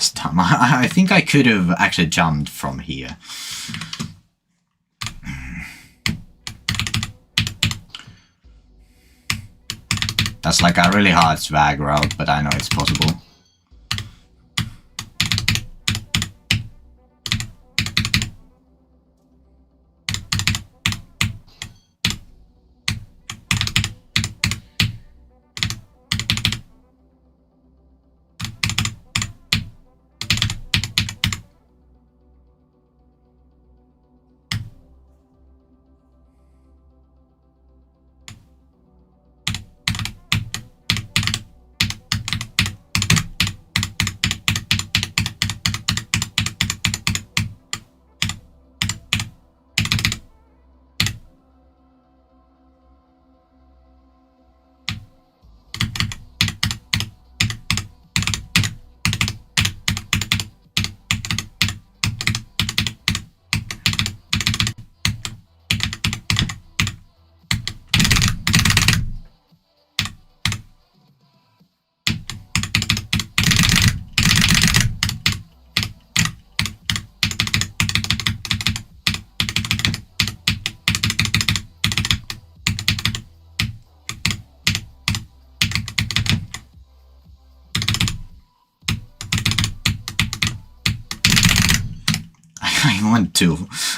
last time. I think I could have actually jumped from here. That's like a really hard swag route, but I know it's possible.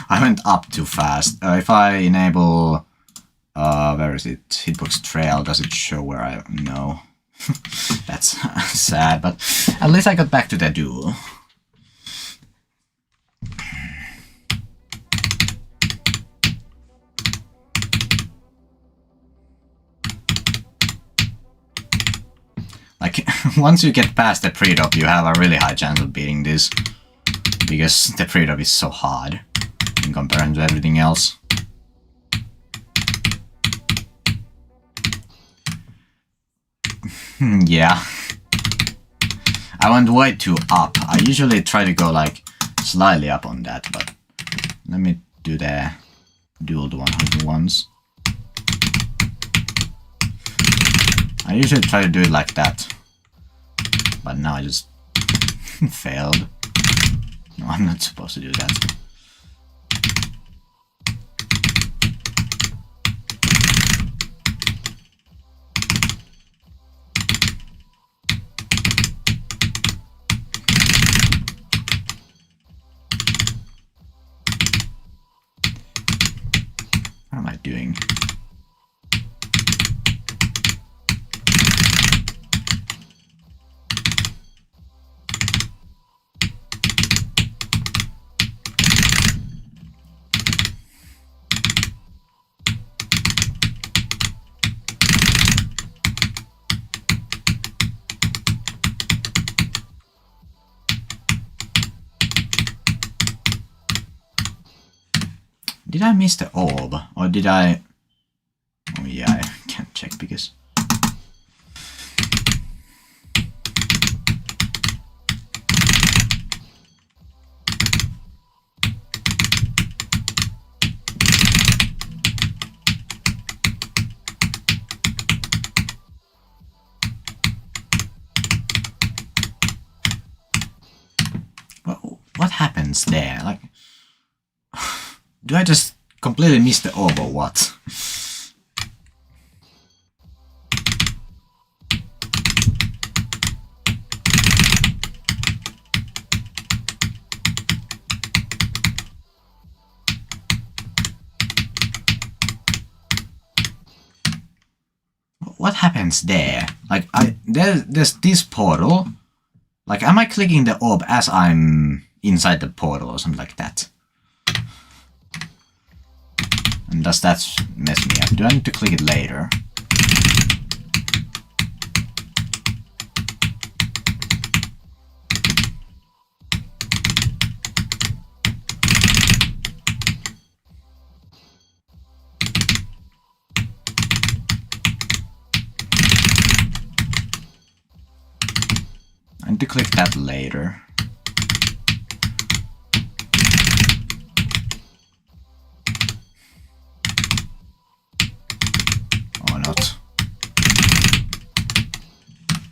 I went up too fast. If I enable, where is it? Hitbox trail, does it show where I, no. That's sad, but at least I got back to the duel. Like, once you get past the pre-drop, you have a really high chance of beating this. Because the pre-drop is so hard in comparison to everything else. Yeah. I went way too up. I usually try to go like slightly up on that, but let me do the dual 100 ones. I usually try to do it like that, but now I just failed. No, I'm not supposed to do that. What am I doing? Did I miss the orb? Or did I... Oh yeah, I can't check because... What happens there? Like... Do I just completely miss the orb or what? What happens there? Like, there's this portal. Like, am I clicking the orb as I'm inside the portal or something like that? And does that mess me up? Do I need to click it later? I need to click that later. Or not.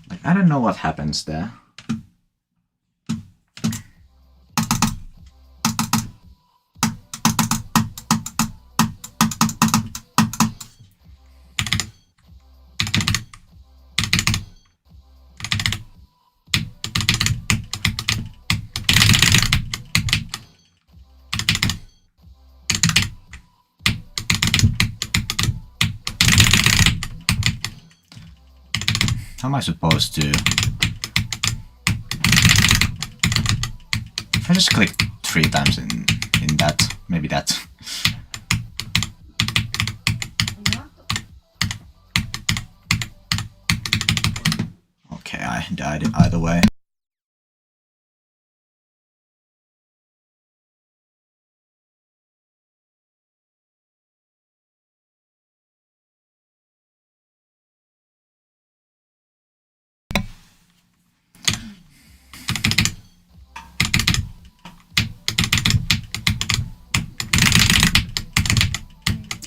Like, I don't know what happens there. How am I supposed to... If I just click 3 times in that, maybe that. Okay, I died either way.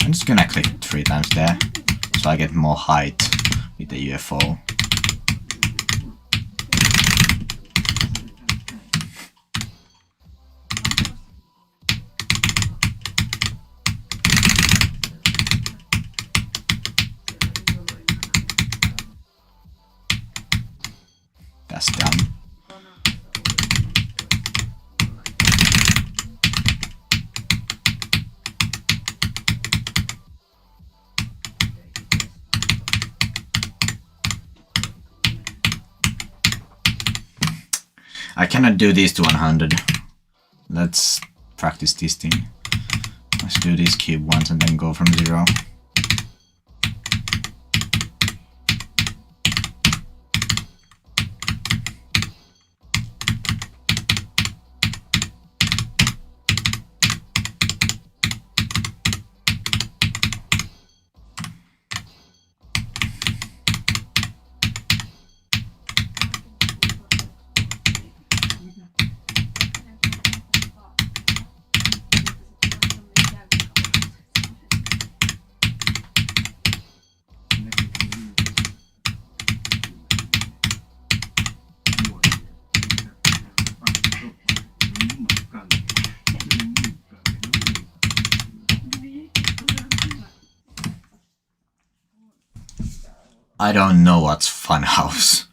I'm just gonna click 3 times there, so I get more height with the UFO. That's done. I cannot do this to 100. Let's practice this thing. Let's do this cube once and then go from 0. I don't know what's Funhouse.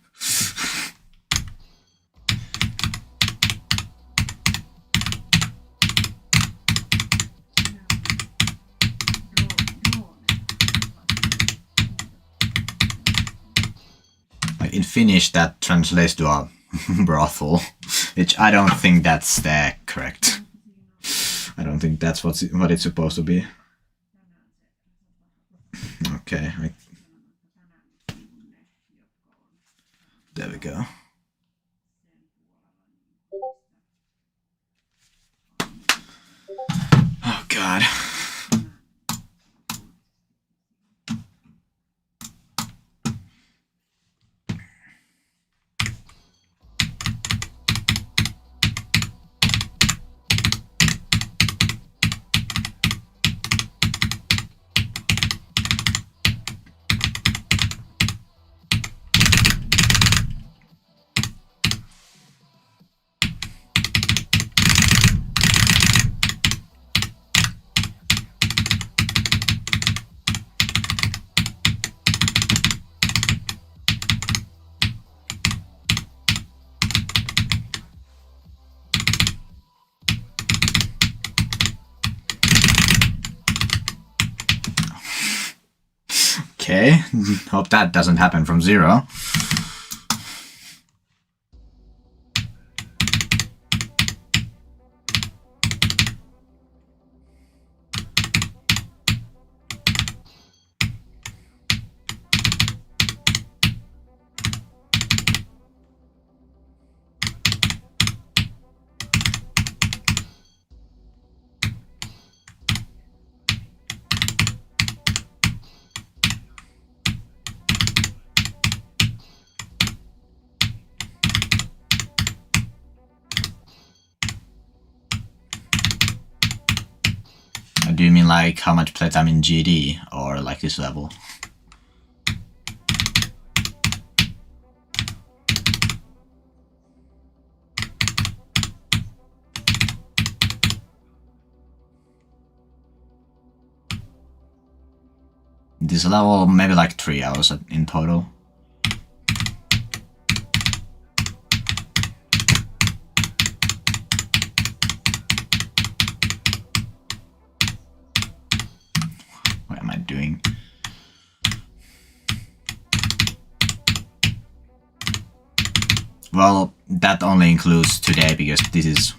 Like in Finnish that translates to a brothel, which I don't think that's correct. I don't think that's what it's supposed to be. Okay. There we go. Oh God. Okay, hope that doesn't happen from 0. Do you mean like how much playtime in GD or like this level? This level maybe like 3 hours in total. What am I doing? Well, that only includes today, because this is...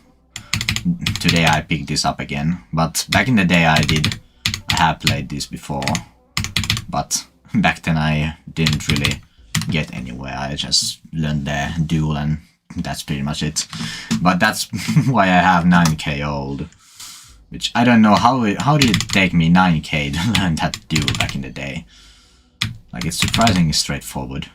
Today I picked this up again. But back in the day I have played this before. But back then I didn't really get anywhere. I just learned the duel and that's pretty much it. But that's why I have 9k old. Which I don't know how did it take me 9k to learn that duel back in the day. Like, it's surprisingly straightforward.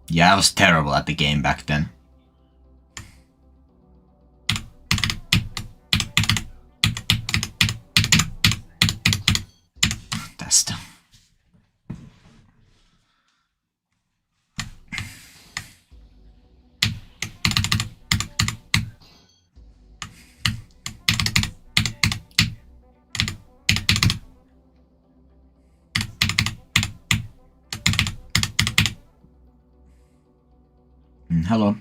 Yeah, I was terrible at the game back then. That's the... Hello.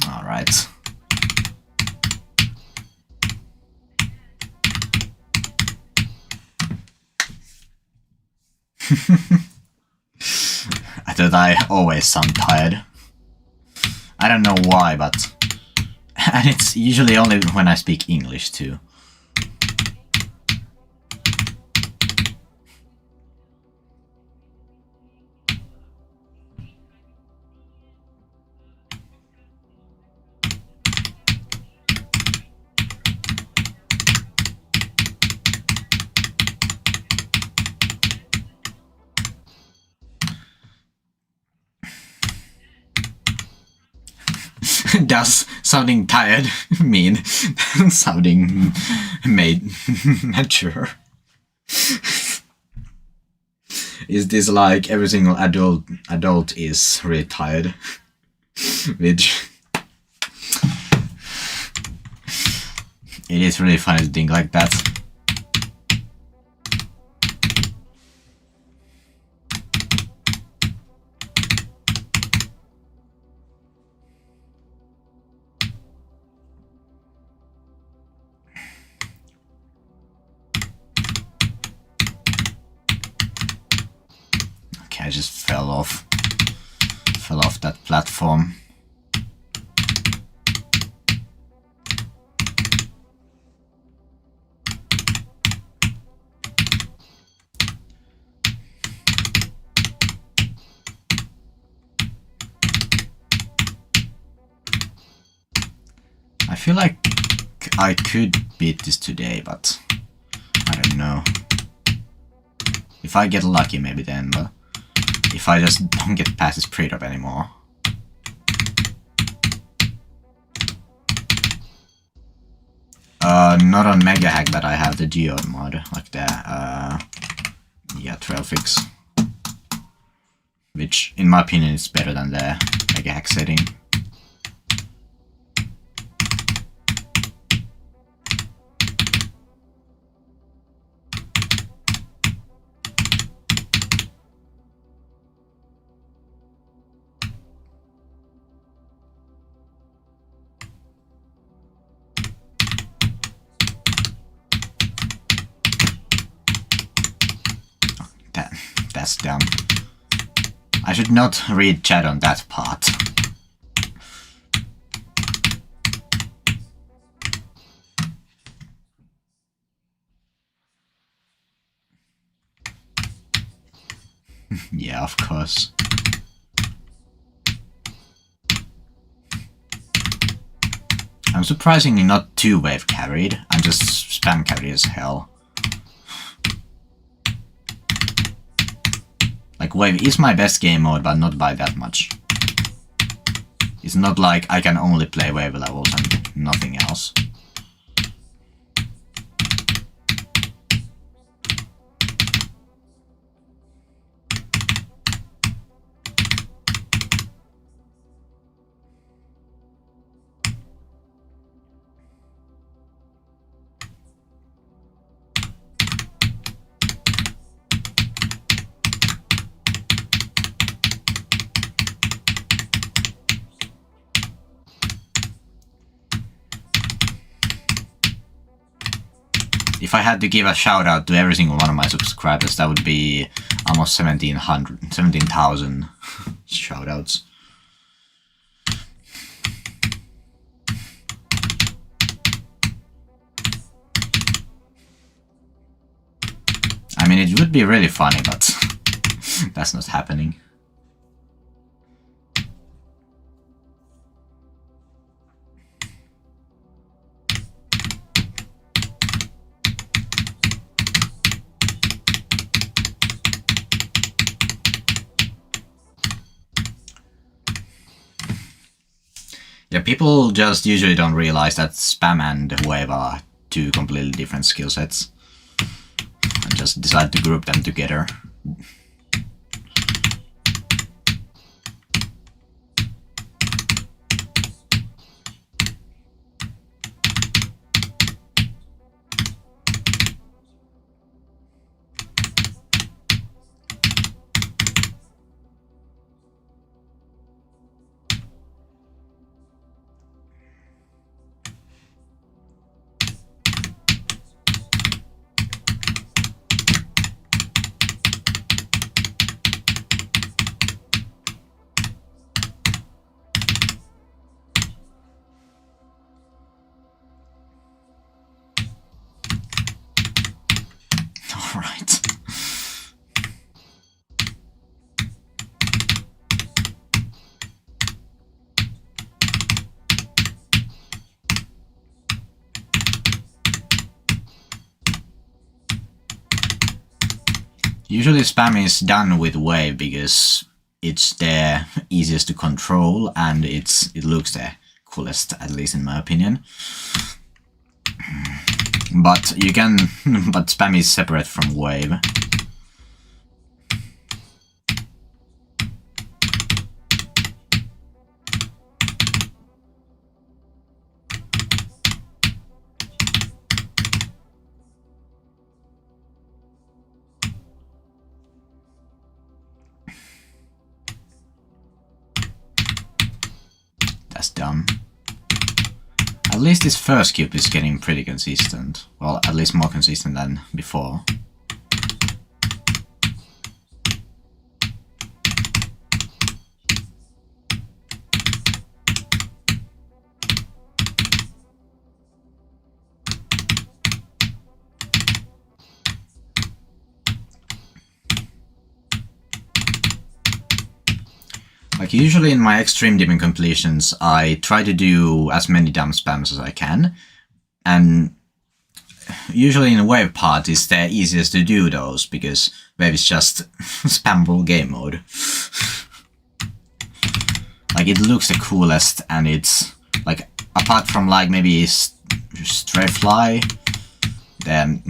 All right. I thought I always sound tired. I don't know why, but... And it's usually only when I speak English too. Does sounding tired mean sounding mature? Is this like every single adult is really tired? Which it is really funny to think like that. I just fell off that platform. I feel like I could beat this today, but I don't know. If I get lucky, maybe then, but if I just don't get past this pre-drop anymore. Not on Mega Hack, but I have the Geode mod, like the, yeah, Trail Fix. Which, in my opinion, is better than the Mega Hack setting. That's dumb. I should not read chat on that part. Yeah, of course. I'm surprisingly not too wave carried. I'm just spam carried as hell. Like, wave is my best game mode, but not by that much. It's not like I can only play wave levels and nothing else. If I had to give a shout out to every single one of my subscribers, that would be almost 17,000 shout outs. I mean, it would be really funny, but that's not happening. Yeah, people just usually don't realize that spam and wave are two completely different skill sets, and just decide to group them together. Alright. Usually spam is done with wave because it's the easiest to control and it looks the coolest, at least in my opinion. But you can, but spam is separate from wave. That's dumb. At least this first cube is getting pretty consistent. Well, at least more consistent than before. Like usually in my extreme demon completions, I try to do as many dumb spams as I can, and usually in a wave part it's the easiest to do those, because wave is just spammable game mode. Like it looks the coolest, and it's like, apart from like maybe Stray Fly, then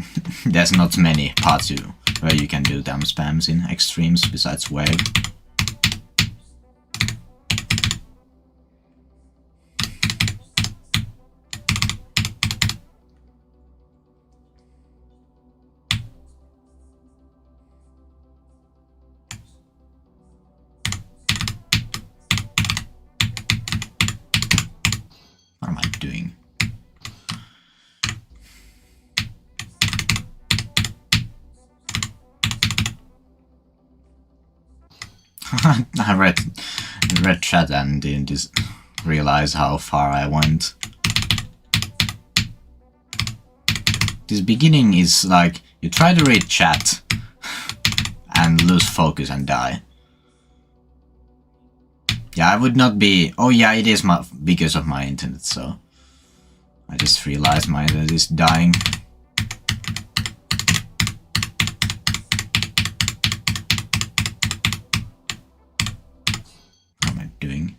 there's not many parts where you can do dumb spams in extremes besides wave. What am I doing? I read chat and didn't just realize how far I went. This beginning is like, you try to read chat and lose focus and die. Yeah, I would not be... Oh yeah, it is because of my internet, so... I just realized my internet is dying. What am I doing?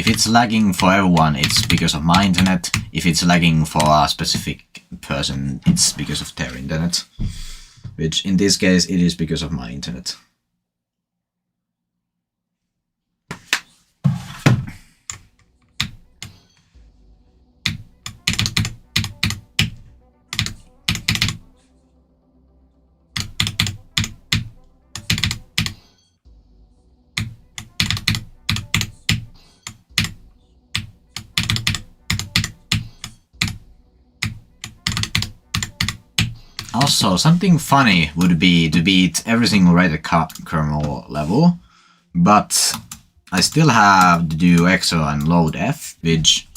if it's lagging for everyone, it's because of my internet. If it's lagging for a specific person, it's because of their internet. Which in this case, it is because of my internet. Also, something funny would be to beat every single rated kernel level, but I still have to do EXO and load F, which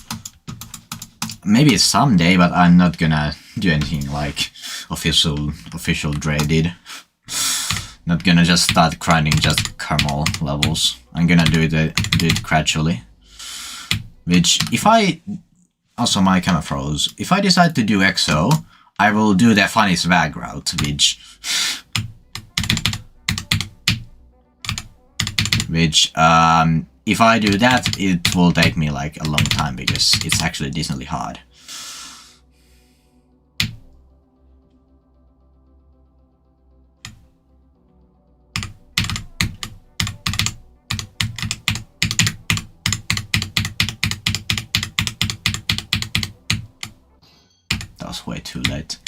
maybe someday, but I'm not gonna do anything like official Dre did. Not gonna just start grinding just kernel levels. I'm gonna do it gradually. Which, if I... Also, my camera froze. If I decide to do EXO, I will do the funny swag route, which if I do that, it will take me like a long time because it's actually decently hard. That was way too late.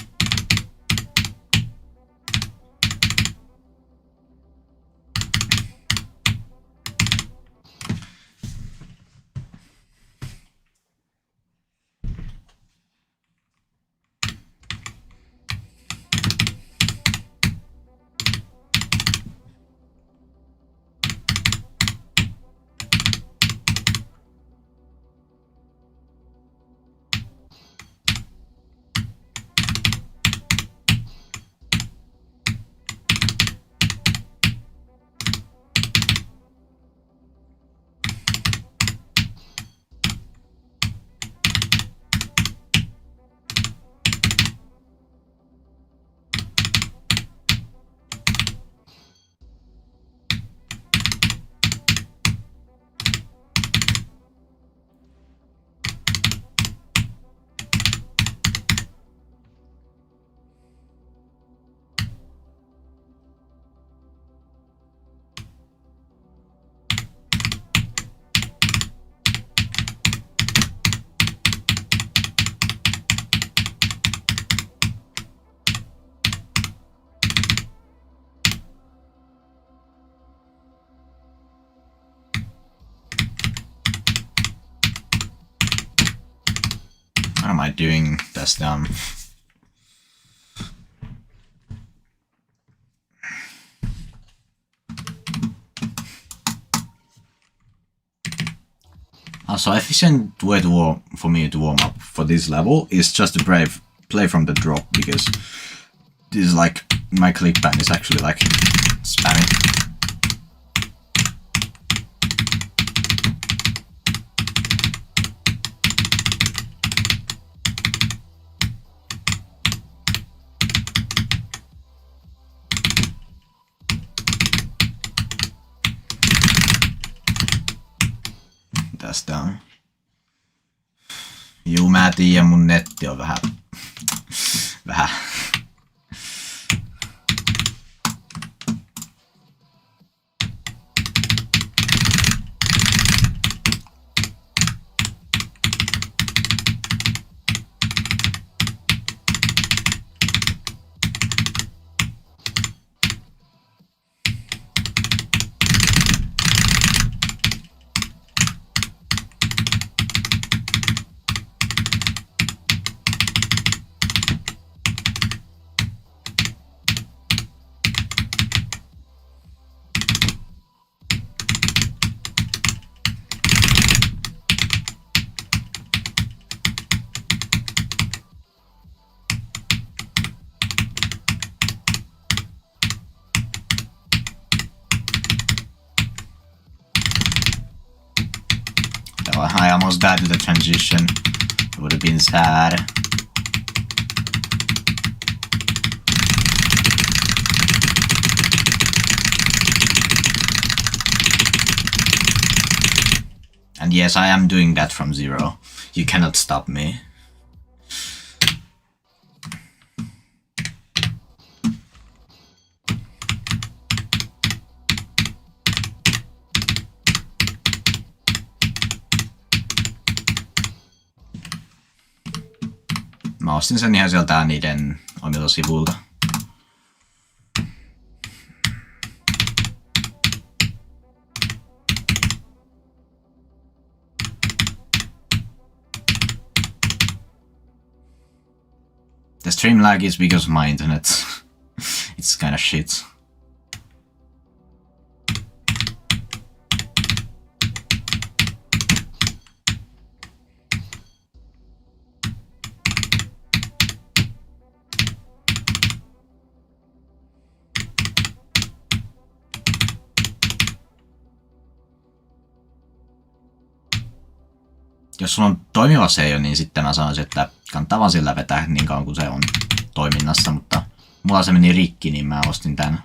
What am I doing? That's dumb. Also, efficient way for me to warm up for this level is just to play from the drop, because this is like my click pan is actually like spamming. Tästä on. Juu, mä tiedän, mun netti on vähän. I almost died to the transition. It would have been sad. And yes, I am doing that from 0. You cannot stop me. Mä ostin sen ihan sieltä niiden omilta sivuilta. The stream lag is because of my internet. It's kinda shit. Jos sulla on toimiva Seijo, niin sitten mä sanoisin, että kannattaa vaan sillä vetää niin kauan kuin se on toiminnassa, mutta mulla se meni rikki, niin mä ostin tän.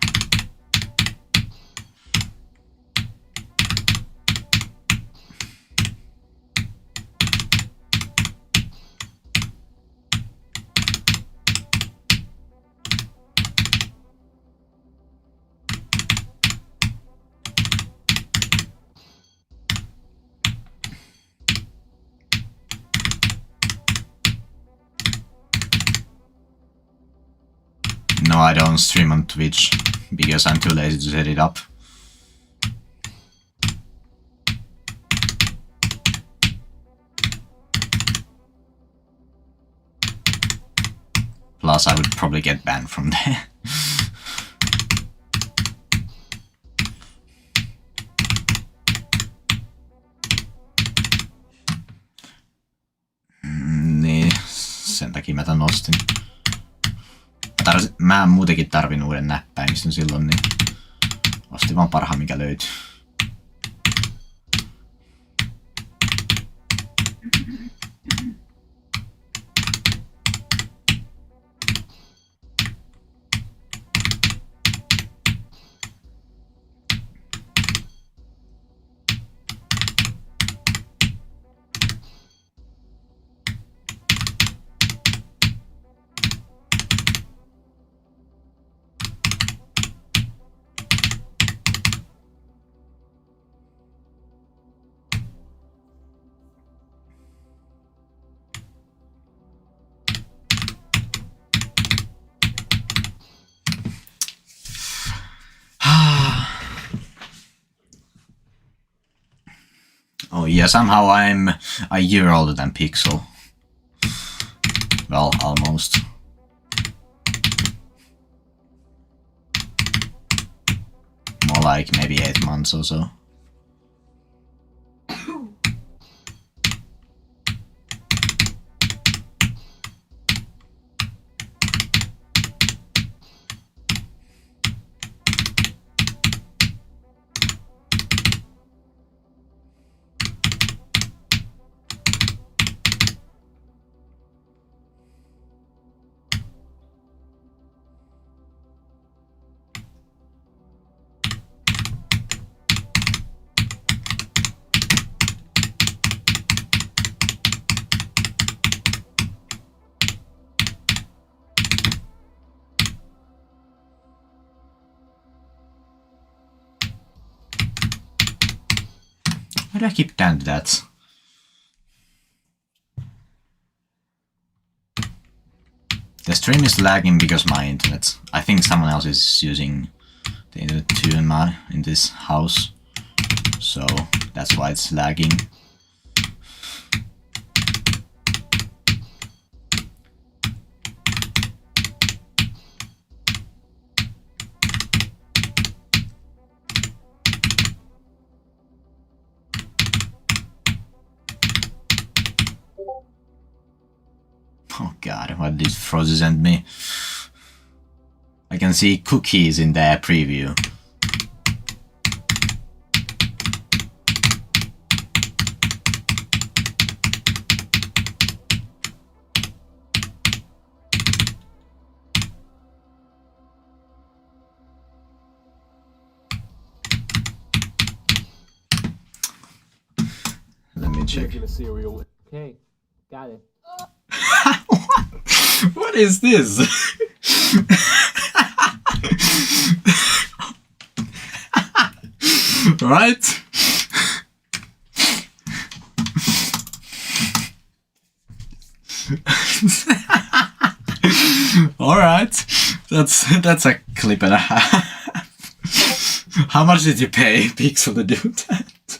No, I don't stream on Twitch because I'm too lazy to set it up. Plus, I would probably get banned from there. Niin, sen takia mä tän ostin. Mä muutenkin tarvin uuden näppäimistön silloin, niin ostin vaan parhaan mikä löytyy. Oh yeah, somehow I'm a year older than Pixel. Well, almost. More like maybe 8 months or so. Why do I keep down to that? The stream is lagging because of my internet. I think someone else is using the internet too in this house. So that's why it's lagging. Oh god, what did Frozy send me? I can see cookies in their preview. check. Cereal. Okay, got it. What is this? Right? Alright. That's a clip and a half. How much did you pay Pixel to do that?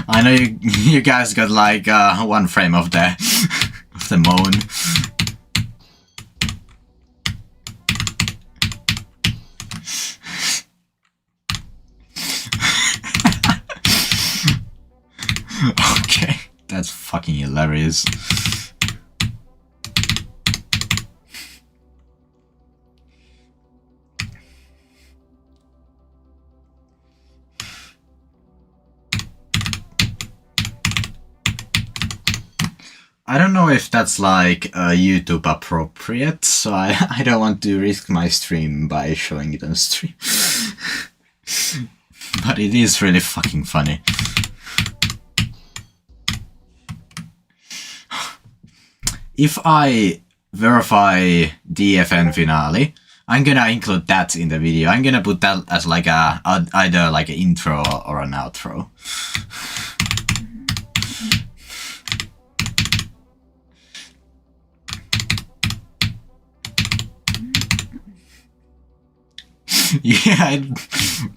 I know you guys got like one frame of the moan. Okay, that's fucking hilarious. I don't know if that's like YouTube appropriate, so I don't want to risk my stream by showing it on stream. But it is really fucking funny. If I verify DFN finale, I'm gonna include that in the video. I'm gonna put that as like either like an intro or an outro. Yeah, it'd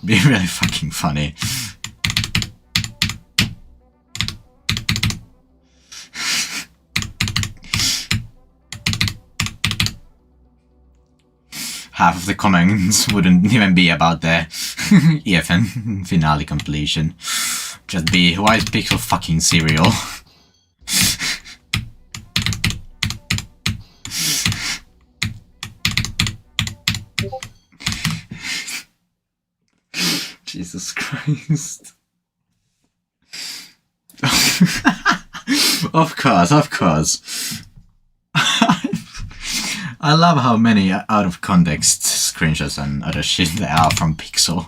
be really fucking funny. Half of the comments wouldn't even be about the EFN finale completion. Just be, why is Pixel fucking cereal? Jesus Christ. Of course. I love how many out of context screenshots and other shit there are from Pixel.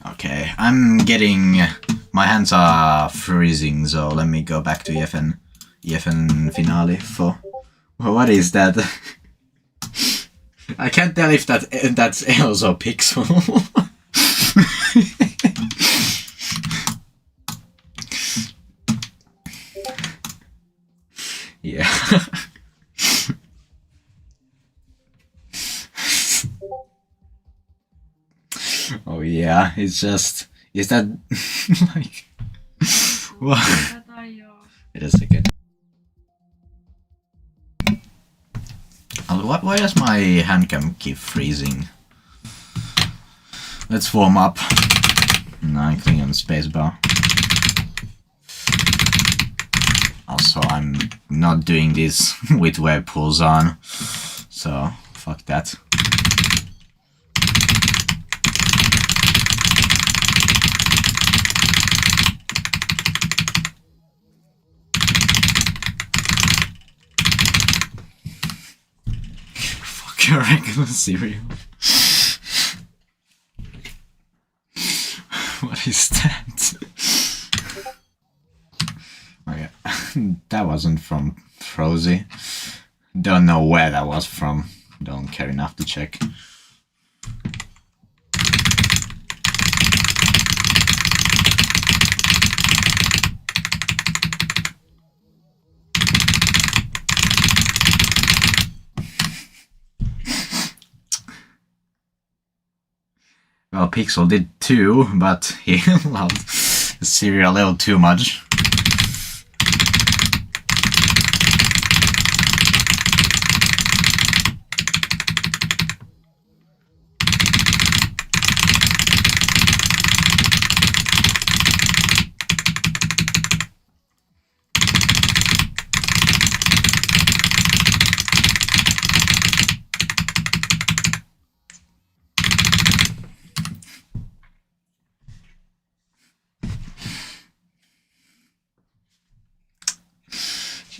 Okay, I'm getting... My hands are freezing, so let me go back to EFN finale for... Well, what is that? I can't tell if that's EOS or Pixel. Yeah. Oh yeah, it's just... Is that like what? Wait a second. Why does my handcam keep freezing? Let's warm up. Now I'm clicking on the spacebar. Also, I'm not doing this with web pulls on, so fuck that. Your regular cereal. What is that? Okay. That wasn't from Frozy. Don't know where that was from. Don't care enough to check. Well, Pixel did too, but he loved the cereal a little too much.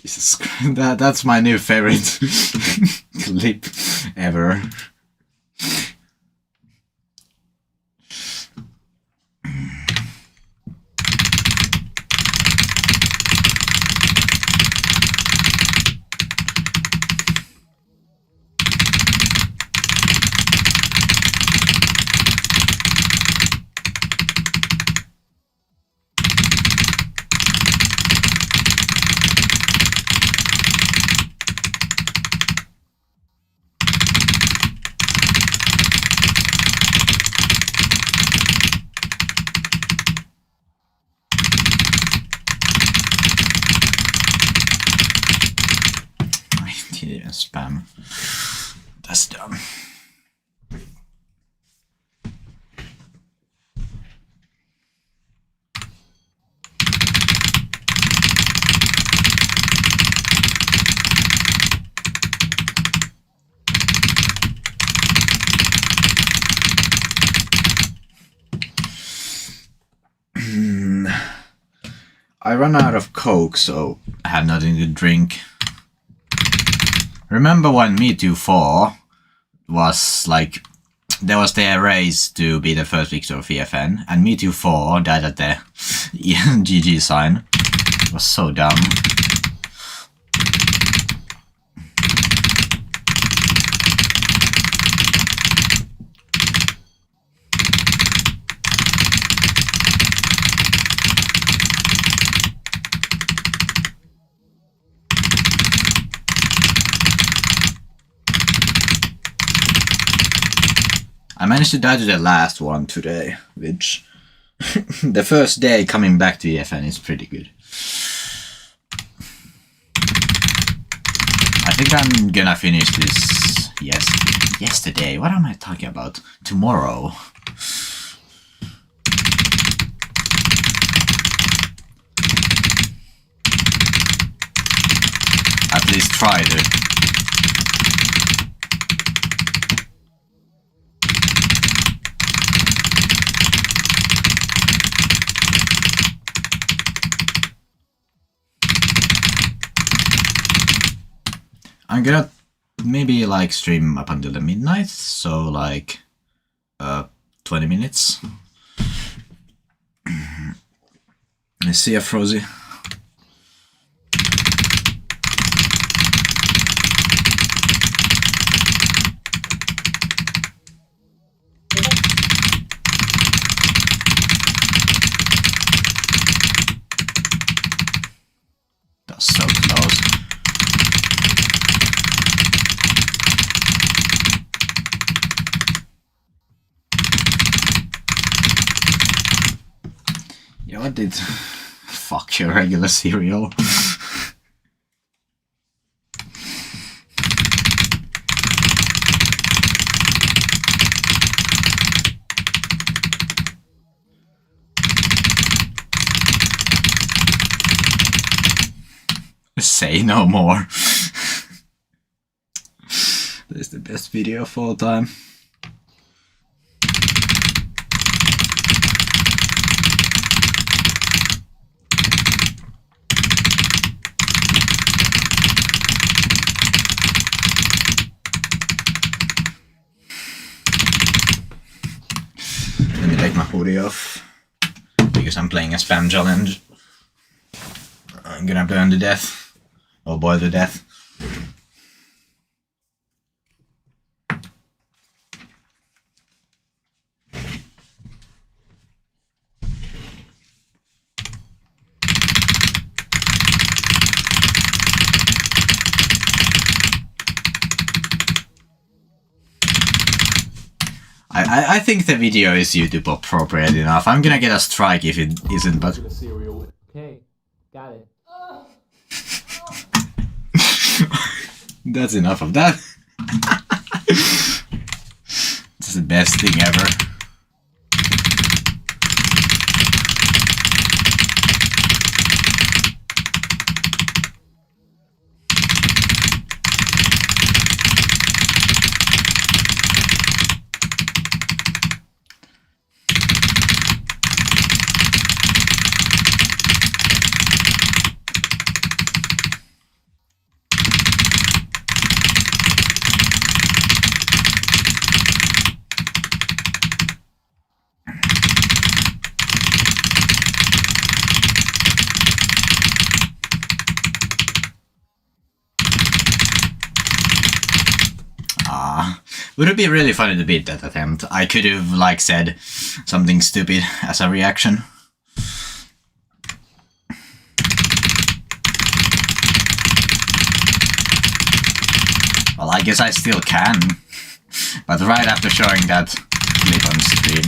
Jesus Christ, that's my new favorite clip ever. Spam. That's dumb. I run out of Coke, so I have nothing to drink. Remember when Me24 was like, there was the race to be the first victor of EFN, and Me24 died at the GG sign. It was so dumb. I managed to die to the last one today, which the first day coming back to EFN is pretty good. I think I'm gonna finish this yesterday. What am I talking about? Tomorrow. At least try to. I'm gonna maybe like stream up until the midnight, so like 20 minutes. Let's see a Frozy. That's so close. What did... Fuck your regular cereal. Say no more. This is the best video of all time. Let me take my hoodie off because I'm playing a spam challenge. I'm gonna burn to death. Or boil to death. I think the video is YouTube appropriate enough. I'm gonna get a strike if it isn't, but... Okay, got it. That's enough of that. This is the best thing ever. Would it be really funny to beat that attempt? I could have, like, said something stupid as a reaction. Well, I guess I still can. But right after showing that clip on screen.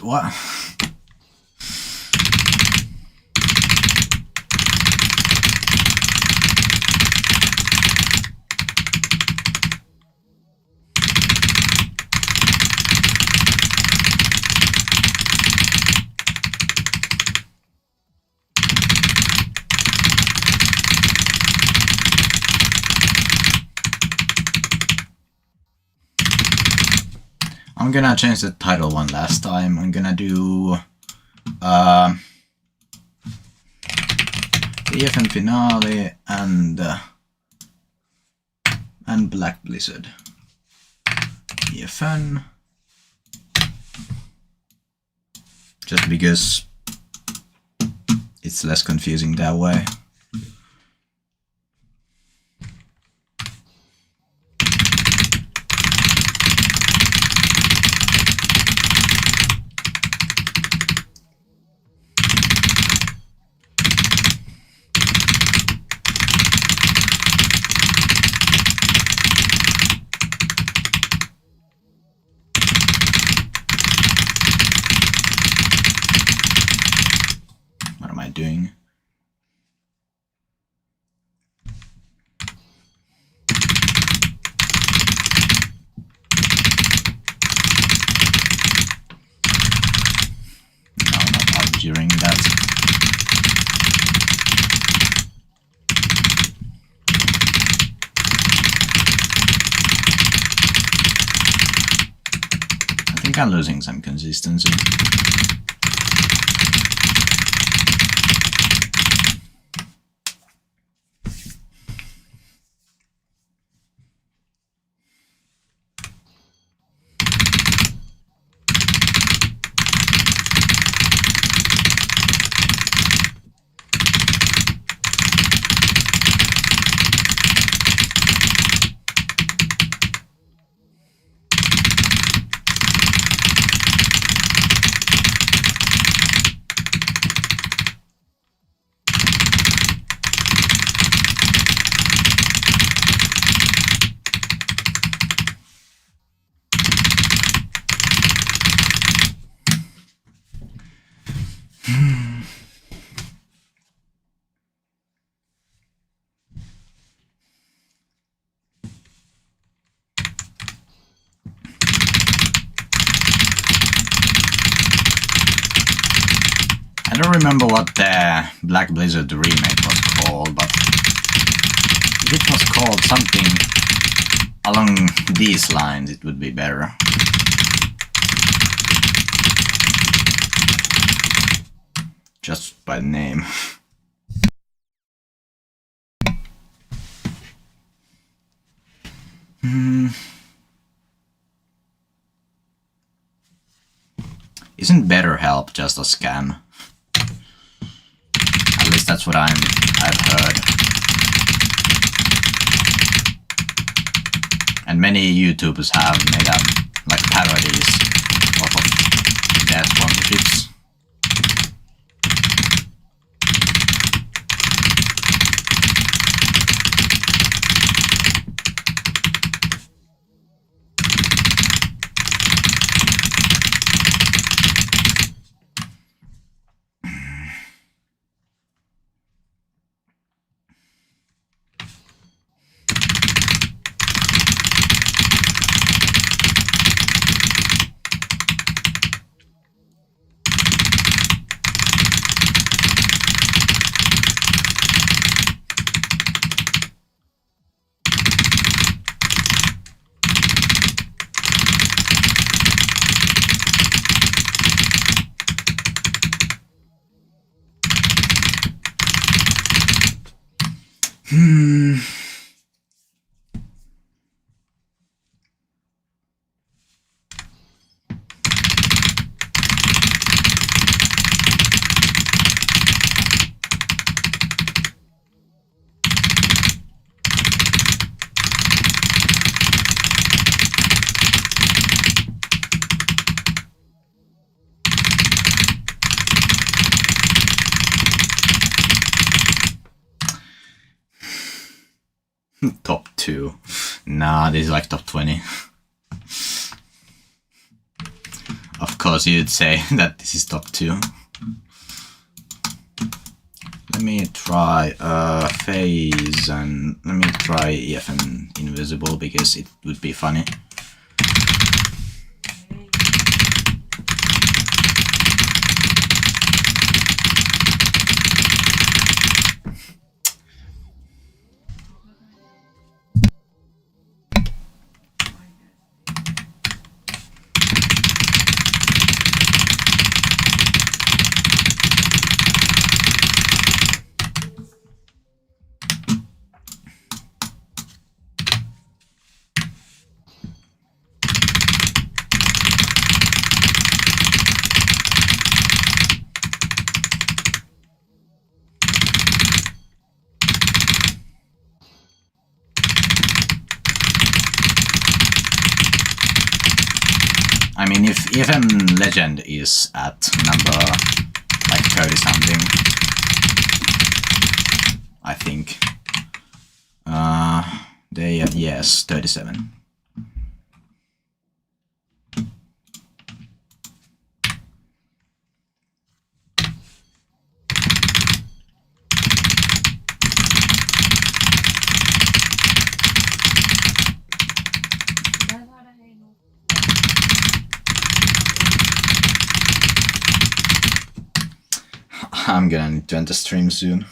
What? I'm gonna change the title one last time. I'm gonna do EFN finale and Black Blizzard. EFN, just because it's less confusing that way. Doing. No, not arguing that. I think I'm losing some consistency. I don't remember what the Black Blizzard remake was called, but if it was called something along these lines, it would be better. Just by name. Isn't BetterHelp just a scam? At least that's what I've heard. And many YouTubers have made up like parodies of their sponsorships. Top 2. Nah, this is like top 20. Of course you'd say that this is top 2. Let me try phase and let me try EFN invisible because it would be funny. I mean, if EFN Legend is at number like 30 something, I think they yes 37. I'm gonna need to end the stream soon.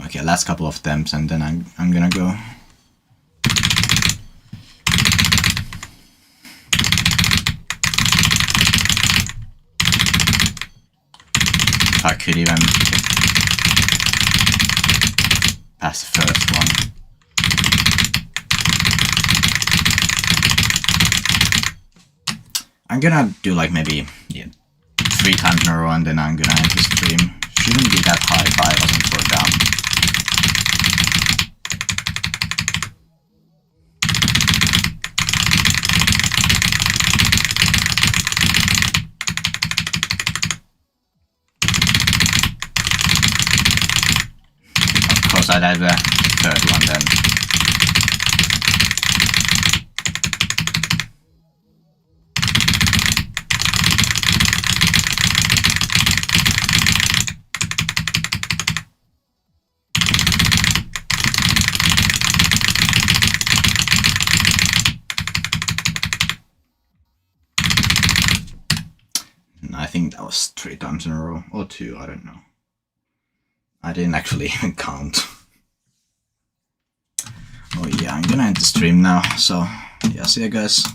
Okay, last couple of attempts and then I'm gonna go. I could even pass the first one. I'm gonna do like maybe 3 times in a row and then I'm gonna end the stream. Shouldn't be that high if I wasn't so dumb. I'd have the third one then. I think that was 3 times in a row, or 2, I don't know. I didn't actually even count. Oh yeah, I'm gonna end the stream now, so yeah, see you guys.